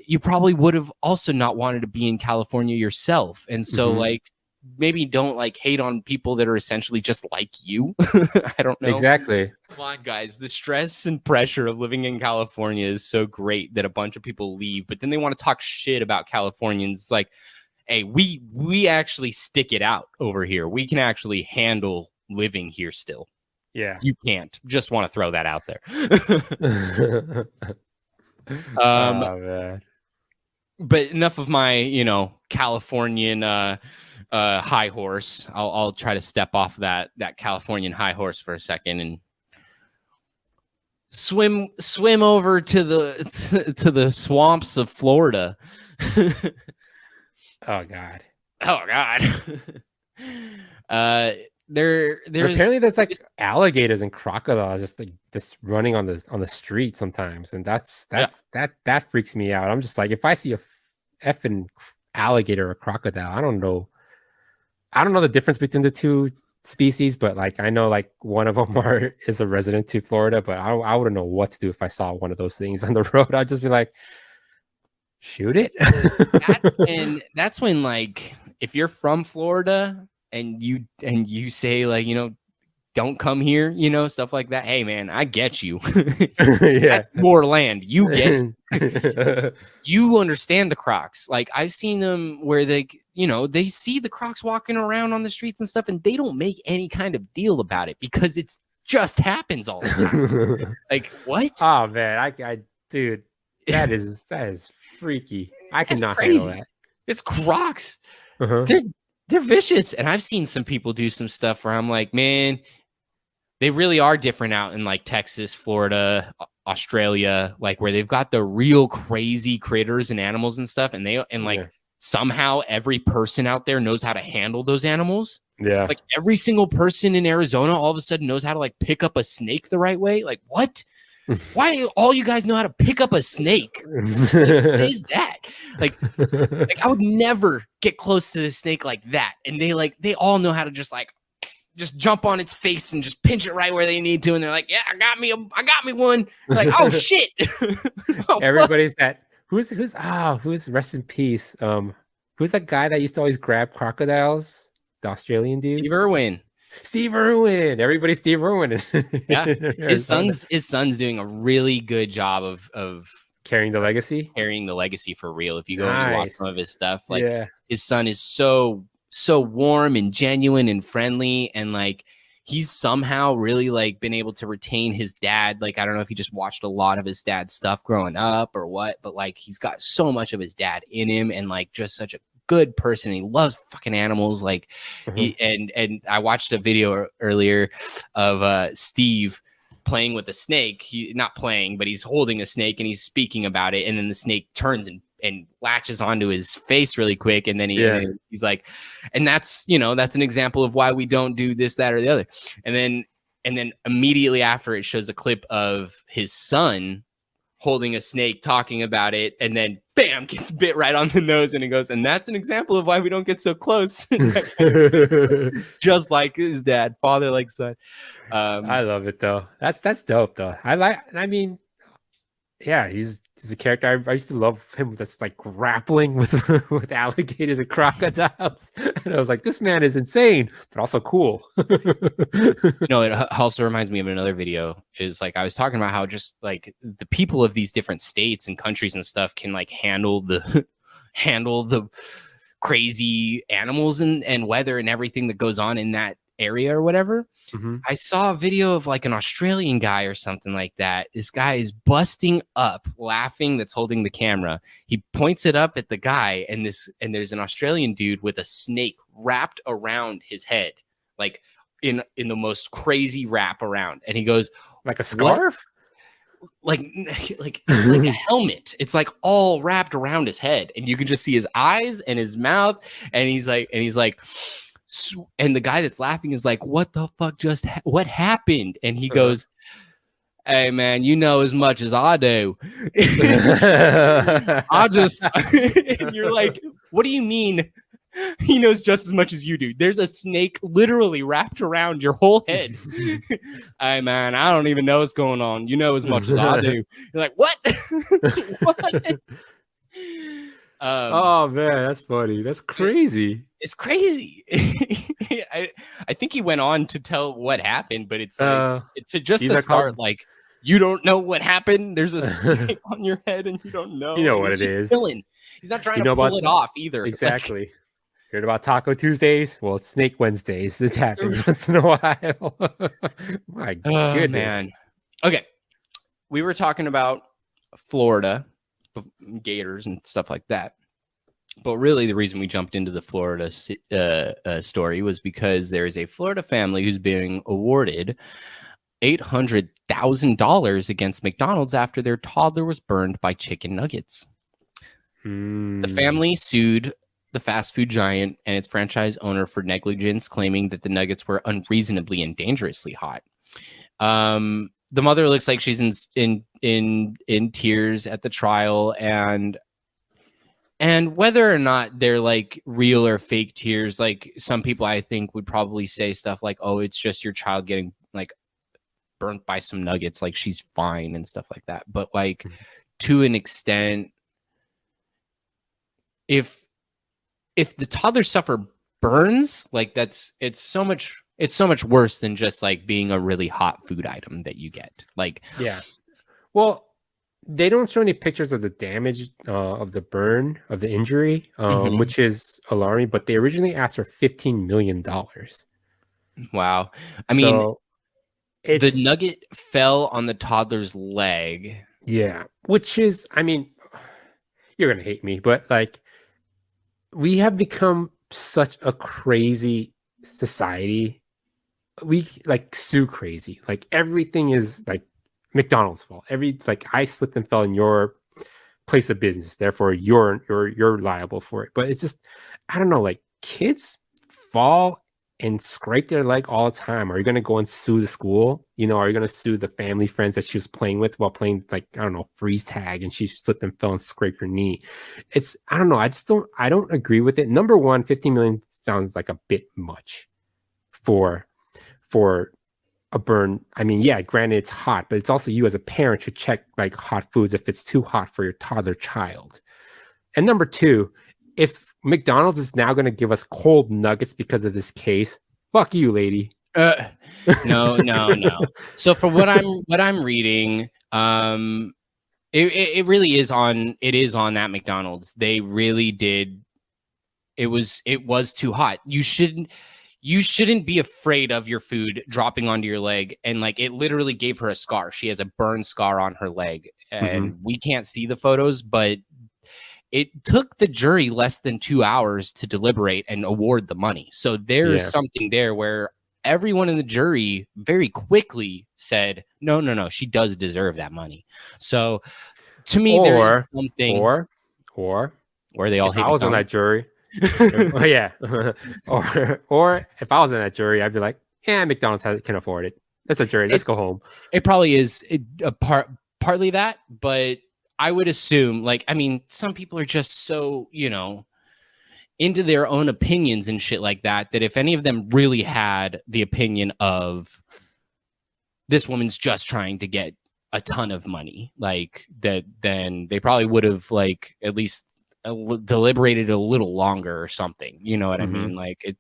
you probably would have also not wanted to be in California yourself. And so like maybe don't like hate on people that are essentially just like you. I don't know. Exactly. Come on, guys. The stress and pressure of living in California is so great that a bunch of people leave, but then they want to talk shit about Californians. It's like, hey, we actually stick it out over here. We can actually handle living here still. Yeah. You can't. Just want to throw that out there. Oh, man. But enough of my, you know, Californian high horse. I'll try to step off that Californian high horse for a second and swim over to the swamps of Florida. Oh God. There's apparently there's like alligators and crocodiles just running on the street sometimes, and that freaks me out. I'm just like, if I see a effing alligator or crocodile, I don't know the difference between the two species, but like I know like one of them is a resident to Florida, but I wouldn't know what to do if I saw one of those things on the road. I'd just be like, shoot it. that's when like if you're from Florida and you say like, don't come here, stuff like that. Hey man, I get you. That's more land. You get it. You understand the Crocs. Like I've seen them where they see the Crocs walking around on the streets and stuff, and they don't make any kind of deal about it because it's just happens all the time. Like what? Oh man, I dude, that is freaky. I cannot handle that. It's Crocs. They're vicious, and I've seen some people do some stuff where I'm like, man, they really are different out in like Texas, Florida, Australia, like where they've got the real crazy critters and animals and stuff, and somehow every person out there knows how to handle those animals. Yeah, like every single person in Arizona all of a sudden knows how to like pick up a snake the right way. Like what? Why all you guys know how to pick up a snake? Like, what is that? Like I would never get close to this snake like that. And they all know how to just jump on its face and just pinch it right where they need to. And they're like, yeah, I got me one. Like, oh shit. Everybody's that who's rest in peace. Who's that guy that used to always grab crocodiles? The Australian dude? Steve Irwin. Everybody's Steve Irwin. Yeah. His son's doing a really good job of carrying the legacy for real. If you go and watch some of his stuff, his son is so warm and genuine and friendly, and like he's somehow really like been able to retain his dad. Like I don't know if he just watched a lot of his dad's stuff growing up or what, but like he's got so much of his dad in him, and like just such a good person. He loves fucking animals. Like and I watched a video earlier of Steve playing with a snake. He not playing, but he's holding a snake and he's speaking about it, and then the snake turns and latches onto his face really quick, and then he's like, and that's an example of why we don't do this, that, or the other. And then immediately after, it shows a clip of his son holding a snake, talking about it, and then bam, gets bit right on the nose, and he goes, and that's an example of why we don't get so close. Just like his dad, father like son. I love it though. That's dope though. He's a character. I used to love him that's like grappling with alligators and crocodiles. And I was like, this man is insane, but also cool. It also reminds me of another video. Is like I was talking about how just like the people of these different states and countries and stuff can like handle the crazy animals and weather and everything that goes on in that area or whatever. I saw a video of like an Australian guy or something like that. This guy is busting up laughing, that's holding the camera. He points it up at the guy, and there's an Australian dude with a snake wrapped around his head, like in the most crazy wrap around. And he goes, like a scarf? Like it's like a helmet. It's like all wrapped around his head, and you can just see his eyes and his mouth, and he's like and the guy that's laughing is like, what the fuck what happened? And he goes, hey man, you know as much as I do. I just and you're like, what do you mean he knows just as much as you do? There's a snake literally wrapped around your whole head. Hey man, I don't even know what's going on. You know as much as I do. You're like, what? What? Oh man, that's funny. That's crazy. It's crazy. I think he went on to tell what happened, but it's like, to start like, you don't know what happened. There's a snake on your head and you don't know. You know what it is. Chilling. He's not trying to pull it off either. Exactly. Like, heard about Taco Tuesdays? Well, it's Snake Wednesdays. It happens once in a while. My goodness. Man. Okay. We were talking about Florida, gators and stuff like that. But really, the reason we jumped into the Florida story was because there is a Florida family who's being awarded $800,000 against McDonald's after their toddler was burned by chicken nuggets. The family sued the fast food giant and its franchise owner for negligence, claiming that the nuggets were unreasonably and dangerously hot. The mother looks like she's in tears at the trial, and whether or not they're like real or fake tears, like some people I think would probably say stuff like, oh, it's just your child getting like burnt by some nuggets, like she's fine and stuff like that. But like to an extent, if if the toddlers suffer burns, like it's so much worse than just like being a really hot food item that you get. Like, yeah. Well, they don't show any pictures of the damage of the burn of the injury, which is alarming. But they originally asked for $15 million. Wow. I mean, the nugget fell on the toddler's leg. Yeah, which is, I mean, you're gonna hate me, but like, we have become such a crazy society. We like sue crazy. Like everything is like McDonald's fault. I slipped and fell in your place of business, therefore you're liable for it. But it's just, I don't know, like kids fall and scrape their leg all the time. Are you gonna go and sue the school? Are you gonna sue the family friends that she was playing with while playing, like, I don't know, freeze tag, and she slipped and fell and scraped her knee? I don't know. I don't agree with it. Number one, 15 million sounds like a bit much for a burn. I mean, yeah, granted it's hot, but it's also you as a parent should check like hot foods if it's too hot for your toddler child. And number two, if McDonald's is now going to give us cold nuggets because of this case, fuck you, lady. No. So for what I'm reading, it really is on that McDonald's. They really did. It was too hot. You shouldn't be afraid of your food dropping onto your leg. And like, it literally gave her a scar. She has a burn scar on her leg, and we can't see the photos, but it took the jury less than 2 hours to deliberate and award the money. So there's something there where everyone in the jury very quickly said, no, she does deserve that money. So to me, there is something. Or they all if I was on that jury. Yeah. or if I was in that jury, I'd be like, yeah, McDonald's can afford it. That's a jury. Let's go home. It probably is partly that, but I would assume, like, I mean, some people are just so, into their own opinions and shit like that, that if any of them really had the opinion of this woman's just trying to get a ton of money, like that, then they probably would have like at least deliberated a little longer or something. You know what I mean? Like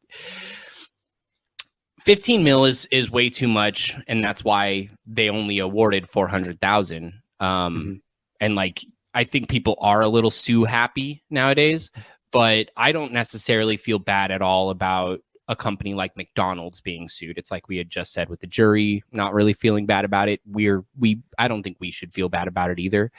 15 mil is way too much, and that's why they only awarded 400,000. And like, I think people are a little sue happy nowadays, but I don't necessarily feel bad at all about a company like McDonald's being sued. It's like we had just said with the jury, not really feeling bad about it. I don't think we should feel bad about it either.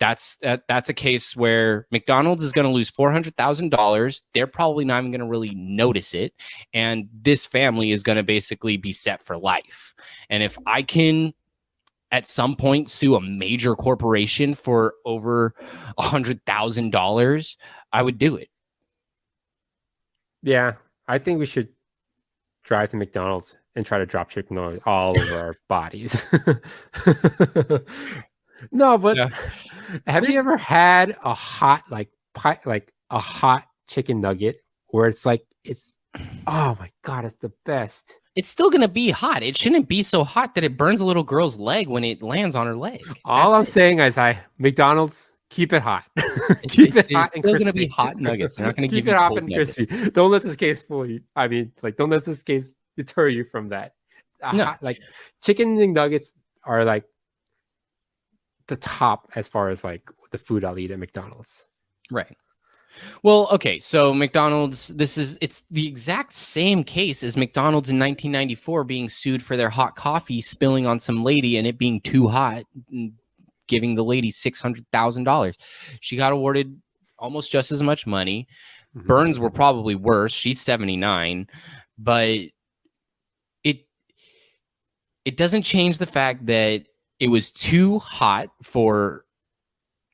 That's a case where McDonald's is going to lose $400,000. They're probably not even going to really notice it. And this family is going to basically be set for life. And if I can at some point sue a major corporation for over $100,000, I would do it. Yeah, I think we should drive to McDonald's and try to drop chicken oil all over our bodies. No, but have you ever had a hot a hot chicken nugget where it's oh my god, it's the best. It's still going to be hot. It shouldn't be so hot that it burns a little girl's leg when it lands on her leg. All I'm saying is, McDonald's, keep it hot. Keep it hot and crispy. It's still going to be hot nuggets. They're not going to keep give it you hot cold and nuggets. crispy. Don't let this case fool you. I mean, don't let this case deter you from that. No. Chicken nuggets are like the top as far as like the food I'll eat at McDonald's. Right. Well, okay, so McDonald's, it's the exact same case as McDonald's in 1994 being sued for their hot coffee spilling on some lady and it being too hot, and giving the lady $600,000. She got awarded almost just as much money. Burns were probably worse. She's 79, but it doesn't change the fact that it was too hot for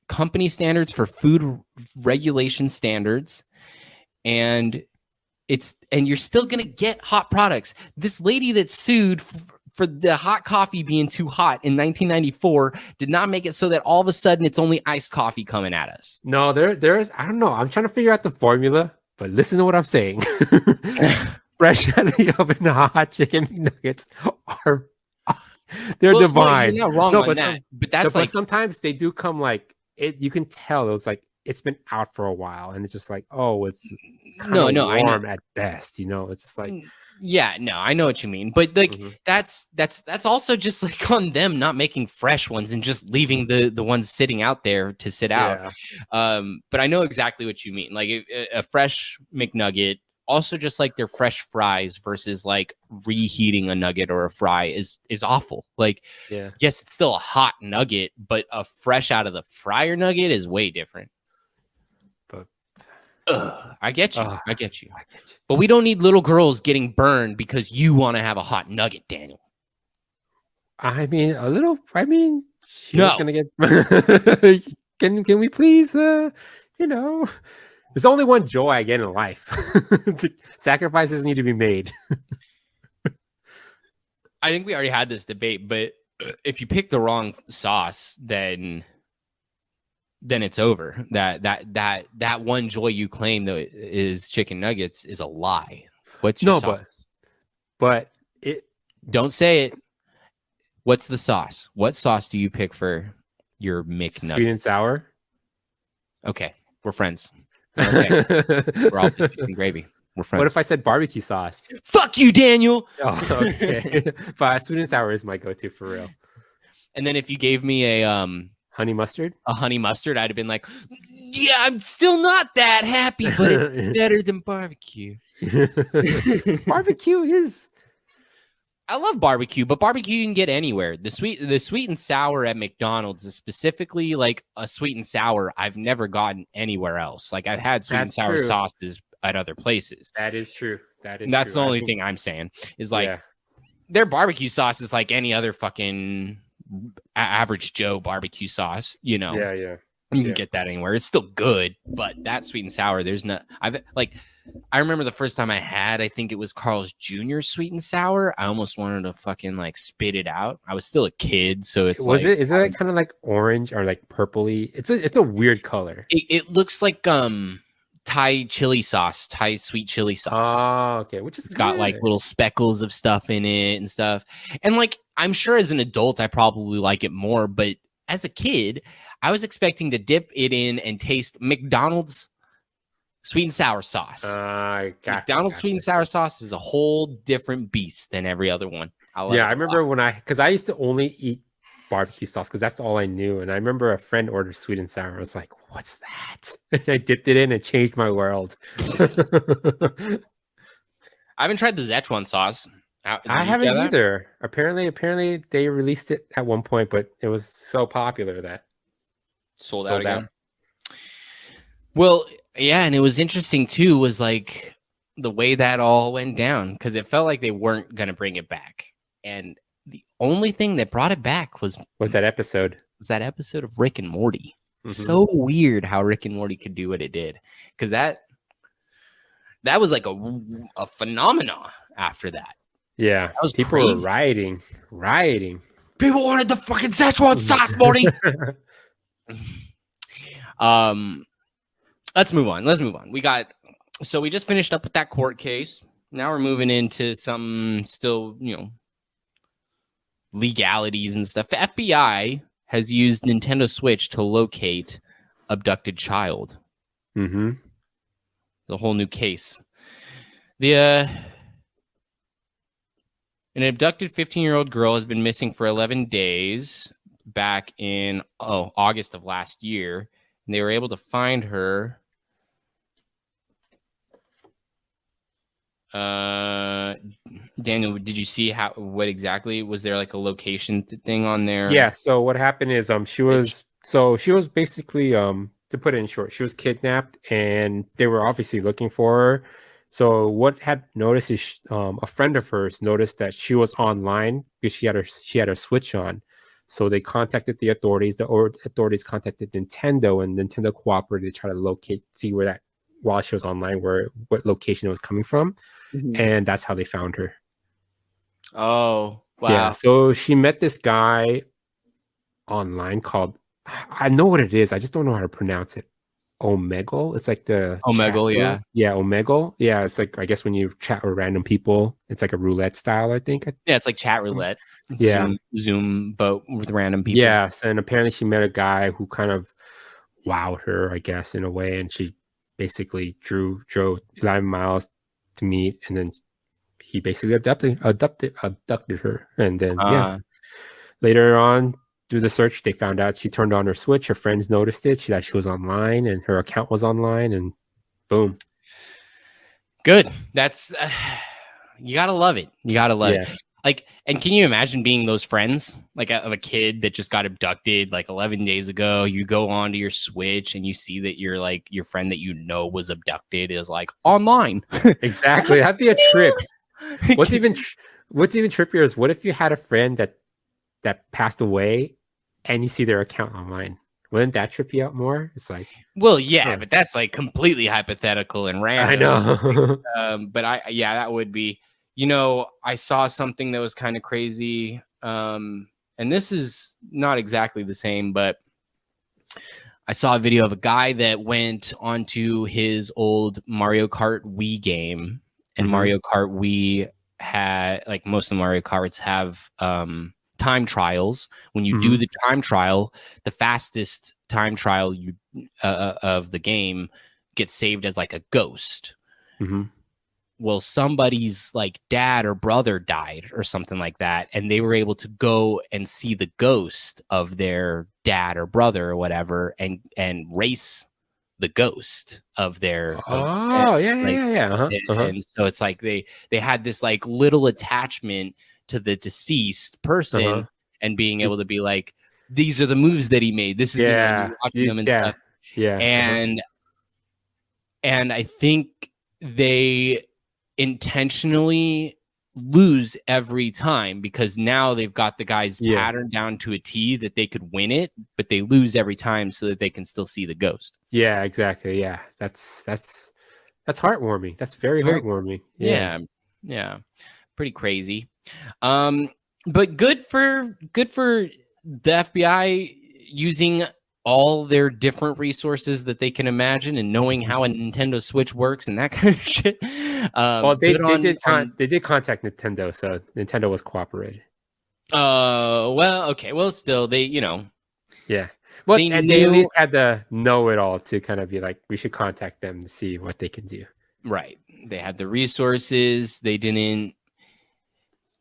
company standards, for food regulation standards, and you're still gonna get hot products. This lady that sued for the hot coffee being too hot in 1994 did not make it so that all of a sudden it's only iced coffee coming at us. No, there's I don't know. I'm trying to figure out the formula, but listen to what I'm saying. Fresh out of the oven, hot chicken nuggets are divine. You're not wrong on that, but that's but sometimes they do come like it. You can tell it was like it's been out for a while, and it's just like, oh, it's kind No, of no, I know. warm at best. It's just like, Yeah, no, I know what you mean, but like Mhm. that's also just like on them not making fresh ones and just leaving the ones sitting out there to sit out. But I know exactly what you mean. Like a fresh McNugget, also just like their fresh fries versus like reheating a nugget or a fry is awful. Like, yeah. yes, it's still a hot nugget, but a fresh out of the fryer nugget is way different. But I get you. I I get you. get you. But we don't need little girls getting burned because you want to have a hot nugget, Daniel. I mean, a little. I mean, she No. was gonna get. Can we please? There's only one joy I get in life. Sacrifices need to be made. I think we already had this debate, but if you pick the wrong sauce, then it's over. That one joy you claim that is chicken nuggets is a lie. What's your sauce? but it. Don't say it. What's the sauce? What sauce do you pick for your McNuggets? Sweet and sour. Okay, we're friends. Okay. We're all just eating gravy. We're friends. What if I said barbecue sauce? Fuck you, Daniel. Oh, okay. But sweet and sour is my go-to for real. And then if you gave me a honey mustard, I'd have been like, yeah, I'm still not that happy, but it's better than barbecue. Barbecue is. I love barbecue, but barbecue you can get anywhere. The sweet and sour at McDonald's is specifically like a sweet and sour I've never gotten anywhere else. Like I've had sweet and sour sauces at other places. That is true. That's the only thing I'm saying is like their barbecue sauce is like any other fucking average Joe barbecue sauce. You can get that anywhere. It's still good, but that sweet and sour, there's not. I remember the first time I think it was Carl's Jr. sweet and sour. I almost wanted to fucking like spit it out. I was still a kid, so it's is it kind of like orange or like purpley? It's a weird color. It looks like Thai chili sauce, Thai sweet chili sauce. Oh, okay. Which is it's got like little speckles of stuff in it and stuff. And like I'm sure as an adult I probably like it more, but as a kid, I was expecting to dip it in and taste McDonald's sweet and sour sauce. McDonald's sweet and sour sauce is a whole different beast than every other one. I remember because I used to only eat barbecue sauce because that's all I knew. And I remember a friend ordered sweet and sour. I was like, what's that? And I dipped it in and changed my world. I haven't tried the Szechuan sauce. I haven't either. Apparently they released it at one point, but it was so popular that sold out again. Well, yeah, and it was interesting too, was like the way that all went down, because it felt like they weren't going to bring it back. And the only thing that brought it back was that episode. Was that episode of Rick and Morty. Mm-hmm. So weird how Rick and Morty could do what it did. Because that was like a phenomenon after that. Yeah. That was people crazy. Were rioting. People wanted the fucking Szechuan sauce, Morty. Let's move on. We just finished up with that court case. Now we're moving into some still, legalities and stuff. FBI has used Nintendo Switch to locate abducted child. Mm-hmm. The whole new case. An abducted 15-year-old girl has been missing for 11 days back in August of last year. And they were able to find her. Daniel, did you see what exactly was there, like a location thing on there? Yeah. So what happened is she was basically to put it in short, she was kidnapped and they were obviously looking for her. So what had noticed is a friend of hers noticed that she was online because she had her Switch on. So they contacted the authorities. The authorities contacted Nintendo, and Nintendo cooperated to try to see where that, while she was online, what location it was coming from. Mm-hmm. And that's how they found her. Oh, wow. Yeah. So she met this guy online called, I know what it is, I just don't know how to pronounce it. Omegle. It's like the Omegle, yeah. Yeah, Omegle. Yeah, it's like, I guess when you chat with random people, it's like a roulette style, I think. Yeah, it's like chat roulette. Yeah. Zoom, but with random people. Yeah, and apparently she met a guy who kind of wowed her, I guess, in a way, and she basically drove 11 miles to meet, and then he basically abducted her, and then later on through the search, they found out she turned on her Switch. Her friends noticed it. She was online, and her account was online, and boom. Good. That's you gotta love it. You gotta love it. Yeah. Like, and can you imagine being those friends, like of a kid that just got abducted like 11 days ago? You go onto your Switch and you see that you're like your friend that you know was abducted is like online. Exactly. That'd be a trip. What's even trippier is what if you had a friend that passed away and you see their account online? Wouldn't that trip you out more? It's like, well, yeah, but that's like completely hypothetical and random. I know. But that would be. You know, I saw something that was kind of crazy. And this is not exactly the same, but I saw a video of a guy that went onto his old Mario Kart Wii game. And Mario Kart Wii had, like most of the Mario Karts have time trials. When you do the time trial, the fastest time trial of the game gets saved as like a ghost. Well, somebody's like dad or brother died or something like that, and they were able to go and see the ghost of their dad or brother or whatever, and race the ghost of their and so it's like they had this like little attachment to the deceased person and being able to be like, these are the moves that he made, this is watching them and stuff. And I think they intentionally lose every time because now they've got the guy's pattern down to a T that they could win it, but they lose every time so that they can still see the ghost. Yeah, exactly. Yeah, that's heartwarming. That's very heartwarming. Yeah, pretty crazy. But good for the FBI using all their different resources that they can imagine and knowing how a Nintendo Switch works and that kind of shit. Well, they did contact Nintendo, so Nintendo was cooperating. Well, okay. Well, still, they, yeah. Well, they at least had the know-it-all to kind of be like, we should contact them to see what they can do. Right. They had the resources. They didn't.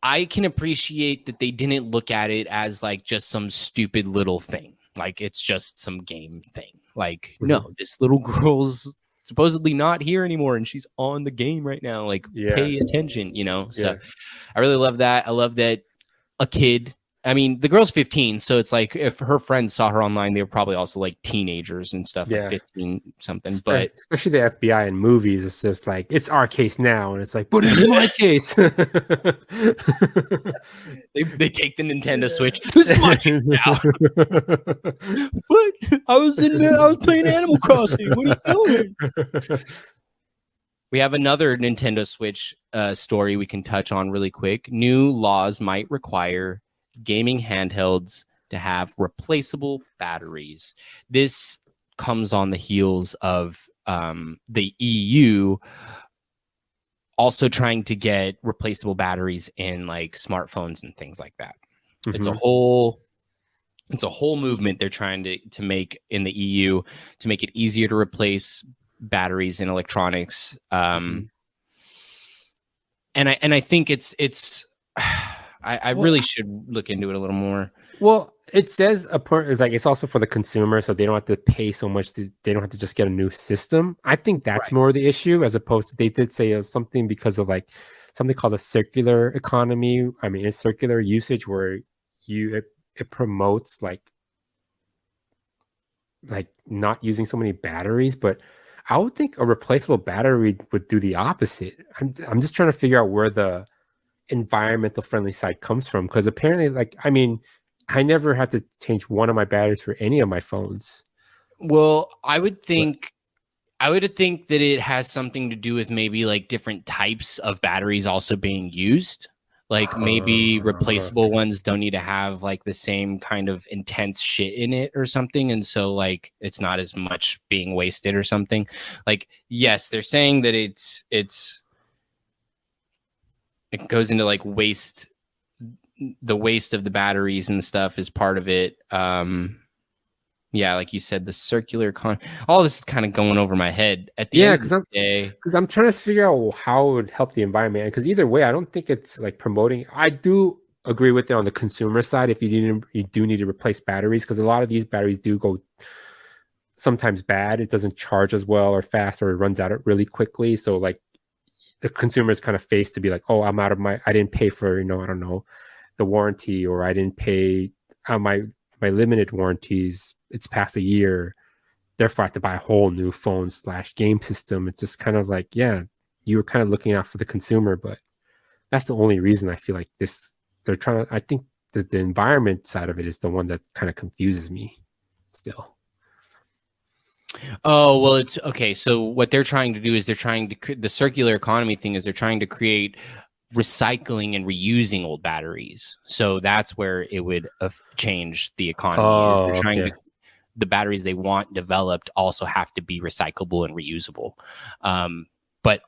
I can appreciate that they didn't look at it as like just some stupid little thing. Like it's just some game thing. Like, no, this little girl's supposedly not here anymore and she's on the game right now. Like, pay attention, So I really love that. I love that a kid, I mean, the girl's 15, so it's like if her friends saw her online, they were probably also like teenagers and stuff, like 15 something. But especially the FBI in movies, it's just like, it's our case now, and it's like, but it's my case. they take the Nintendo Switch. This is my case now. What? I was playing Animal Crossing. What are you doing? We have another Nintendo Switch story we can touch on really quick. New laws might require gaming handhelds to have replaceable batteries. This comes on the heels of the EU also trying to get replaceable batteries in like smartphones and things like that. It's a whole movement they're trying to make in the EU to make it easier to replace batteries in electronics. And I think it's I really should look into it a little more. Well, it says it's also for the consumer, so they don't have to pay so much. They don't have to just get a new system. I think that's more the issue, as opposed to, they did say something because of like something called a circular economy. I mean, it's circular usage where it promotes like not using so many batteries. But I would think a replaceable battery would do the opposite. I'm just trying to figure out where the environmental friendly side comes from, because apparently, like, I mean, I never had to change one of my batteries for any of my phones. Well, I would think that it has something to do with maybe like different types of batteries also being used. Like maybe replaceable ones don't need to have like the same kind of intense shit in it or something, and so like it's not as much being wasted or something. Like, yes, they're saying that it goes into like waste. The waste of the batteries and stuff is part of it. Yeah, like you said, the circular all this is kind of going over my head at the end of the day. Because I'm trying to figure out how it would help the environment. Because either way, I don't think it's like promoting. I do agree with it on the consumer side. If you do need to replace batteries, because a lot of these batteries do go sometimes bad. It doesn't charge as well or fast, or it runs out really quickly. So like the consumer is kind of faced to be like, oh, I'm out of I didn't pay for, I don't know, the warranty, or I didn't pay my limited warranties. It's past a year. Therefore, I have to buy a whole new phone / game system. It's just kind of like, yeah, you were kind of looking out for the consumer, but that's the only reason I feel like they're trying to, I think that the environment side of it is the one that kind of confuses me still. Oh, well, it's okay. So what they're trying to do is the circular economy thing is they're trying to create recycling and reusing old batteries. So that's where it would change the economy. They're trying to, the batteries they want developed also have to be recyclable and reusable. But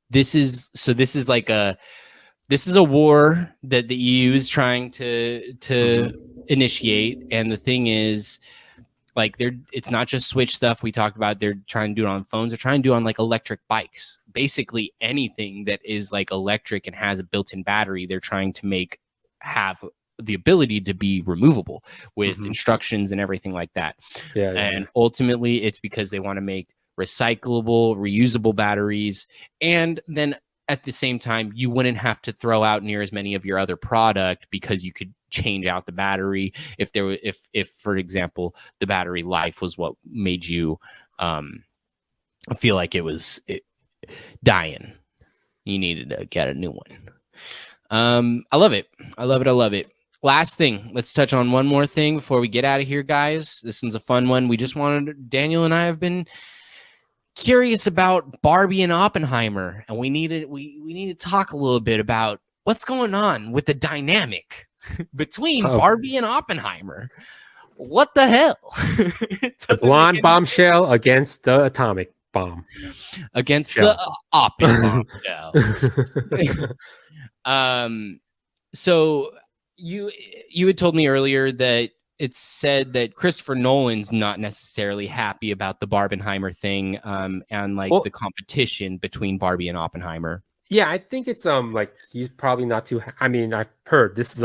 this is like a war that the EU is trying to initiate. And the thing is, like, it's not just Switch stuff we talked about. They're trying to do it on phones. They're trying to do it on like electric bikes. Basically anything that is like electric and has a built-in battery, they're trying to have the ability to be removable with instructions and everything like that. And ultimately it's because they want to make recyclable, reusable batteries. And then at the same time, you wouldn't have to throw out near as many of your other product because you could change out the battery if for example, the battery life was what made you feel like it was dying. You needed to get a new one. I love it. I love it. Last thing, let's touch on one more thing before we get out of here, guys. This one's a fun one. Daniel and I have been curious about Barbie and Oppenheimer, and we need to talk a little bit about what's going on with the dynamic between Barbie and Oppenheimer. What the hell? The blonde bombshell against the atomic bomb. Against the Oppen bombshell. So you had told me earlier that it's said that Christopher Nolan's not necessarily happy about the Barbenheimer thing, and like the competition between Barbie and Oppenheimer. Yeah, I think it's like he's probably not too. I mean, I've heard it's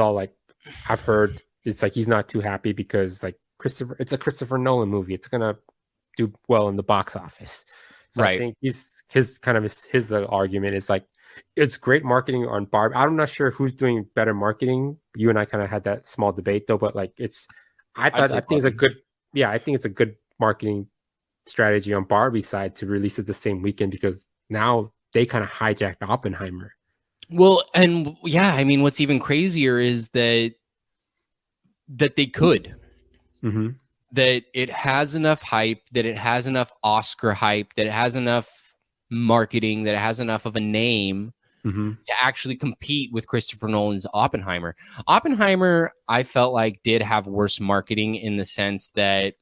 like he's not too happy because like it's a Christopher Nolan movie. It's gonna do well in the box office. So I think his argument is like, it's great marketing on Barbie. I'm not sure who's doing better marketing. You and I kind of had that small debate though, but like I think it's a good marketing strategy on Barbie's side to release it the same weekend, because now they kind of hijacked Oppenheimer. Well, and yeah, I mean, what's even crazier is that they could. That it has enough hype, that it has enough Oscar hype, that it has enough marketing, that it has enough of a name to actually compete with Christopher Nolan's Oppenheimer. Oppenheimer, I felt like, did have worse marketing in the sense that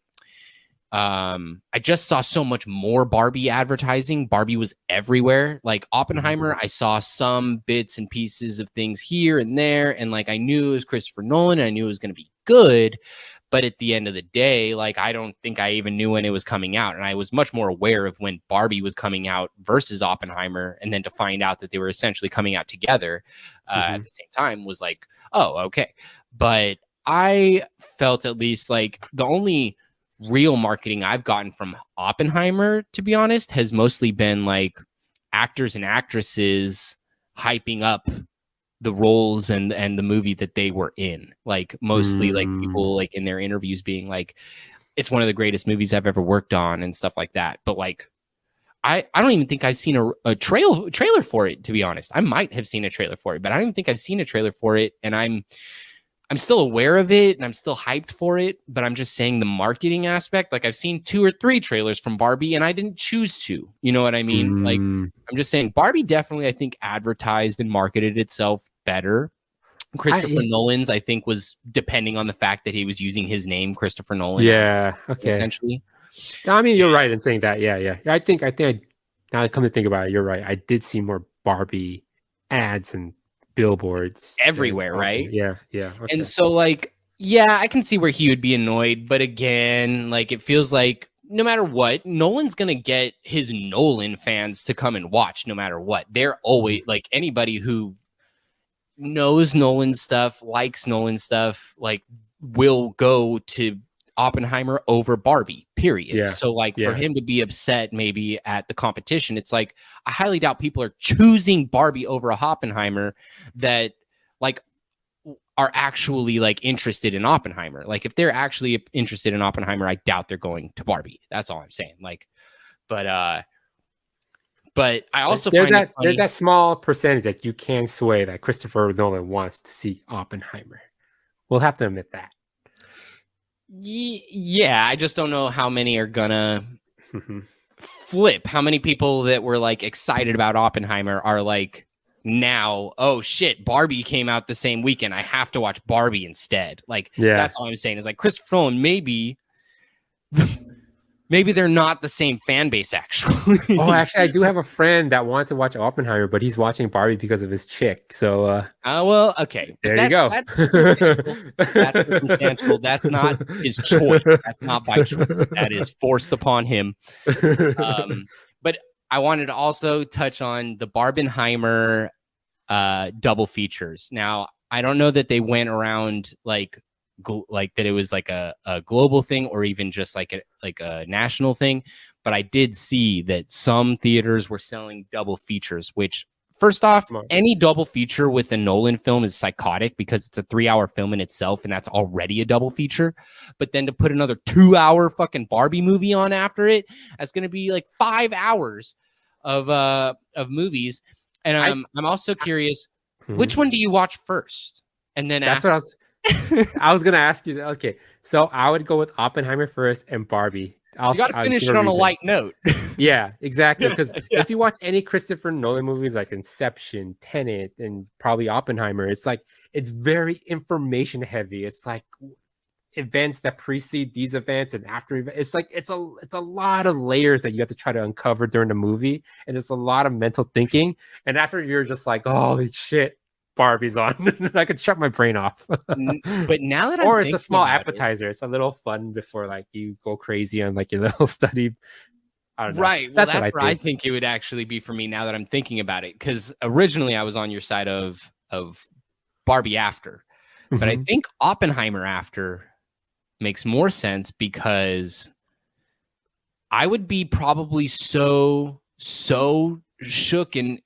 I just saw so much more Barbie advertising. Barbie was everywhere. Like Oppenheimer, I saw some bits and pieces of things here and there, and like I knew it was Christopher Nolan, and I knew it was going to be good. But at the end of the day, like, I don't think I even knew when it was coming out. And I was much more aware of when Barbie was coming out versus Oppenheimer. And then to find out that they were essentially coming out together at the same time was like, oh, okay. But I felt at least like the only real marketing I've gotten from Oppenheimer, to be honest, has mostly been like actors and actresses hyping up the roles and the movie that they were in, like mostly like people like in their interviews being like, it's one of the greatest movies I've ever worked on and stuff like that. But like, I don't even think I've seen a trailer for it, to be honest. I might have seen a trailer for it, but I don't even think I've seen a trailer for it. And I'm still aware of it and I'm still hyped for it, but I'm just saying the marketing aspect, like I've seen 2 or 3 trailers from Barbie and I didn't choose to, you know what I mean? Like, I'm just saying Barbie definitely, I think, advertised and marketed itself better. Christopher Nolan's, I think, was depending on the fact that he was using his name, Christopher Nolan. Yeah. Okay. Essentially. I mean, you're right in saying that. Yeah. I think now I come to think about it, you're right. I did see more Barbie ads and billboards everywhere, right? Yeah. Okay. And so like Yeah, I can see where he would be annoyed, but again, like it feels like no matter what, Nolan's gonna get his Nolan fans to come and watch no matter what. They're always like anybody who knows Nolan stuff, likes Nolan stuff, like will go to Oppenheimer over Barbie, period. Yeah. So like Yeah. for him to be upset maybe at the competition, it's like I highly doubt people are choosing Barbie over a Oppenheimer that like are actually like interested in Oppenheimer. Like if they're actually interested in Oppenheimer, I doubt they're going to Barbie. That's all I'm saying. Like, but I also there's find that there's that small percentage that you can sway that Christopher Nolan wants to see Oppenheimer. We'll have to admit that. Yeah, I just don't know how many are gonna flip. How many people that were like excited about Oppenheimer are like now, oh shit, Barbie came out the same weekend. I have to watch Barbie instead. Like, that's all I'm saying is like Christopher Nolan, maybe they're not the same fan base actually. Actually, I do have a friend that wanted to watch Oppenheimer, but he's watching Barbie because of his chick. So, well, okay. There you go. That's circumstantial. That's not his choice. That's not by choice. That is forced upon him. But I wanted to also touch on the Barbenheimer double features. Now, I don't know that they went around like that it was like a global thing or even just like a national thing, but I did see that some theaters were selling double features, which first off, any double feature with a Nolan film is psychotic because it's a 3-hour film in itself, and that's already a double feature. But then to put another 2-hour fucking Barbie movie on after it, that's going to be like 5 hours of movies. And I'm also curious, which one do you watch first? And then that's what I was gonna ask you. Okay, so I would go with Oppenheimer first and Barbie. You got to finish it on a light note. Yeah, exactly. Because if you watch any Christopher Nolan movies like Inception, Tenet, and probably Oppenheimer, it's like it's very information heavy. It's like events that precede these events and after events. It's like it's a lot of layers that you have to try to uncover during the movie, and it's a lot of mental thinking. And after you're just like, holy shit, Barbie's on. I could shut my brain off. But now that or it's a small appetizer. It's a little fun before like you go crazy on like your little study. I don't know. Right. Well, that's where I think it would actually be for me now that I'm thinking about it. Because originally I was on your side of Barbie after. But I think Oppenheimer after makes more sense because I would be probably so shook and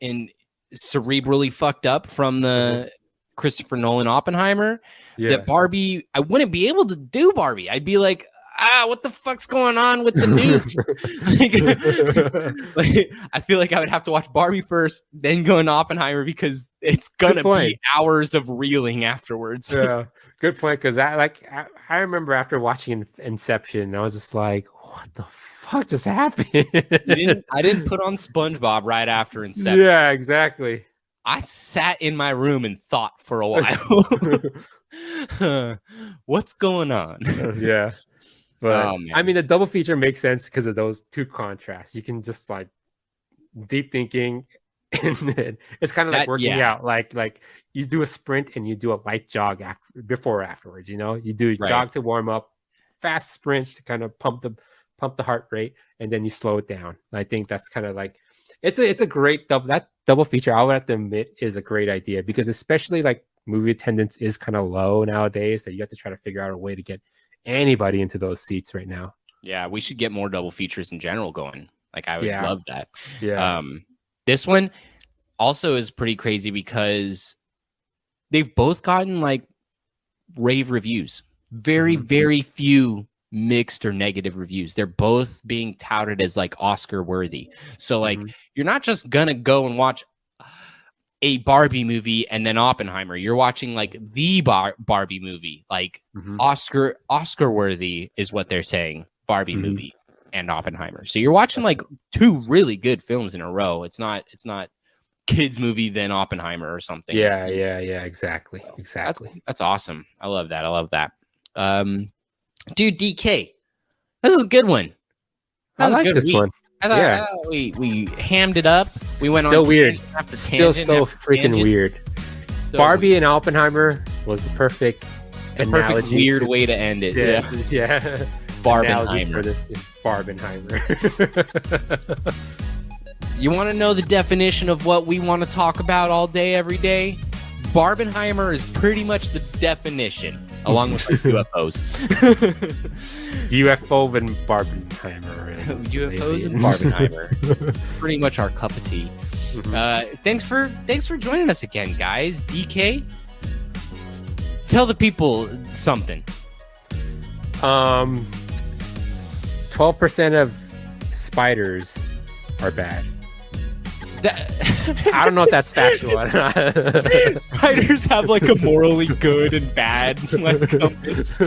cerebrally fucked up from the Christopher Nolan Oppenheimer that Barbie, I wouldn't be able to do Barbie. I'd be like, what the fuck's going on with the news? like, I feel like I would have to watch Barbie first, then go into Oppenheimer because it's gonna be hours of reeling afterwards. Yeah, good point. Because I remember after watching Inception, I was just like, what the fuck just happened? I didn't put on SpongeBob right after Inception. Yeah, exactly. I sat in my room and thought for a while. What's going on? Yeah. But I mean, the double feature makes sense because of those two contrasts. You can just like deep thinking, and it's kind of like working out. Like you do a sprint and you do a light jog before or afterwards. You know, you do a jog to warm up, fast sprint to kind of pump the heart rate, and then you slow it down. I think that's kind of like it's a great double feature. I would have to admit is a great idea because especially like movie attendance is kind of low nowadays. That you have to try to figure out a way to get anybody into those seats right now. Yeah, we should get more double features in general going. Like I would love that. Yeah. This one also is pretty crazy because they've both gotten like rave reviews. Very, very few mixed or negative reviews. They're both being touted as like Oscar worthy. So like you're not just gonna go and watch a Barbie movie and then Oppenheimer. You're watching like the Barbie movie, like Oscar worthy is what they're saying. Barbie movie and Oppenheimer. So you're watching like two really good films in a row. It's not kids movie then Oppenheimer or something. Yeah. Exactly. That's awesome. I love that. Dude, DK, this is a good one. I like this one. I thought we hammed it up. We went still on weird. Still so freaking weird. So Barbie and Oppenheimer was the perfect perfect analogy weird to- way to end it. Yeah. Analogy for Barbenheimer. this is Barbenheimer. You want to know the definition of what we want to talk about all day, every day? Barbenheimer is pretty much the definition, along with like UFOs. UFO and Barbenheimer. UFOs and Barbenheimer. Pretty much our cup of tea. Thanks for joining us again, guys. DK, tell the people something. 12% of spiders are bad. I don't know if that's factual. Spiders have like a morally good and bad like compass.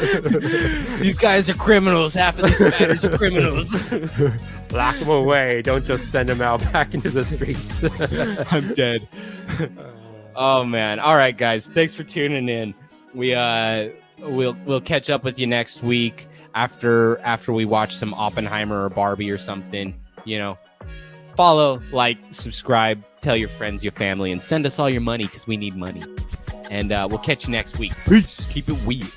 These guys are criminals. Half of these spiders are criminals. Lock them away. Don't just send them out back into the streets. I'm dead. Oh man. All right, guys. Thanks for tuning in. We'll catch up with you next week after we watch some Oppenheimer or Barbie or something. Follow, like, subscribe, tell your friends, your family, and send us all your money because we need money. And we'll catch you next week. Peace. Keep it weird.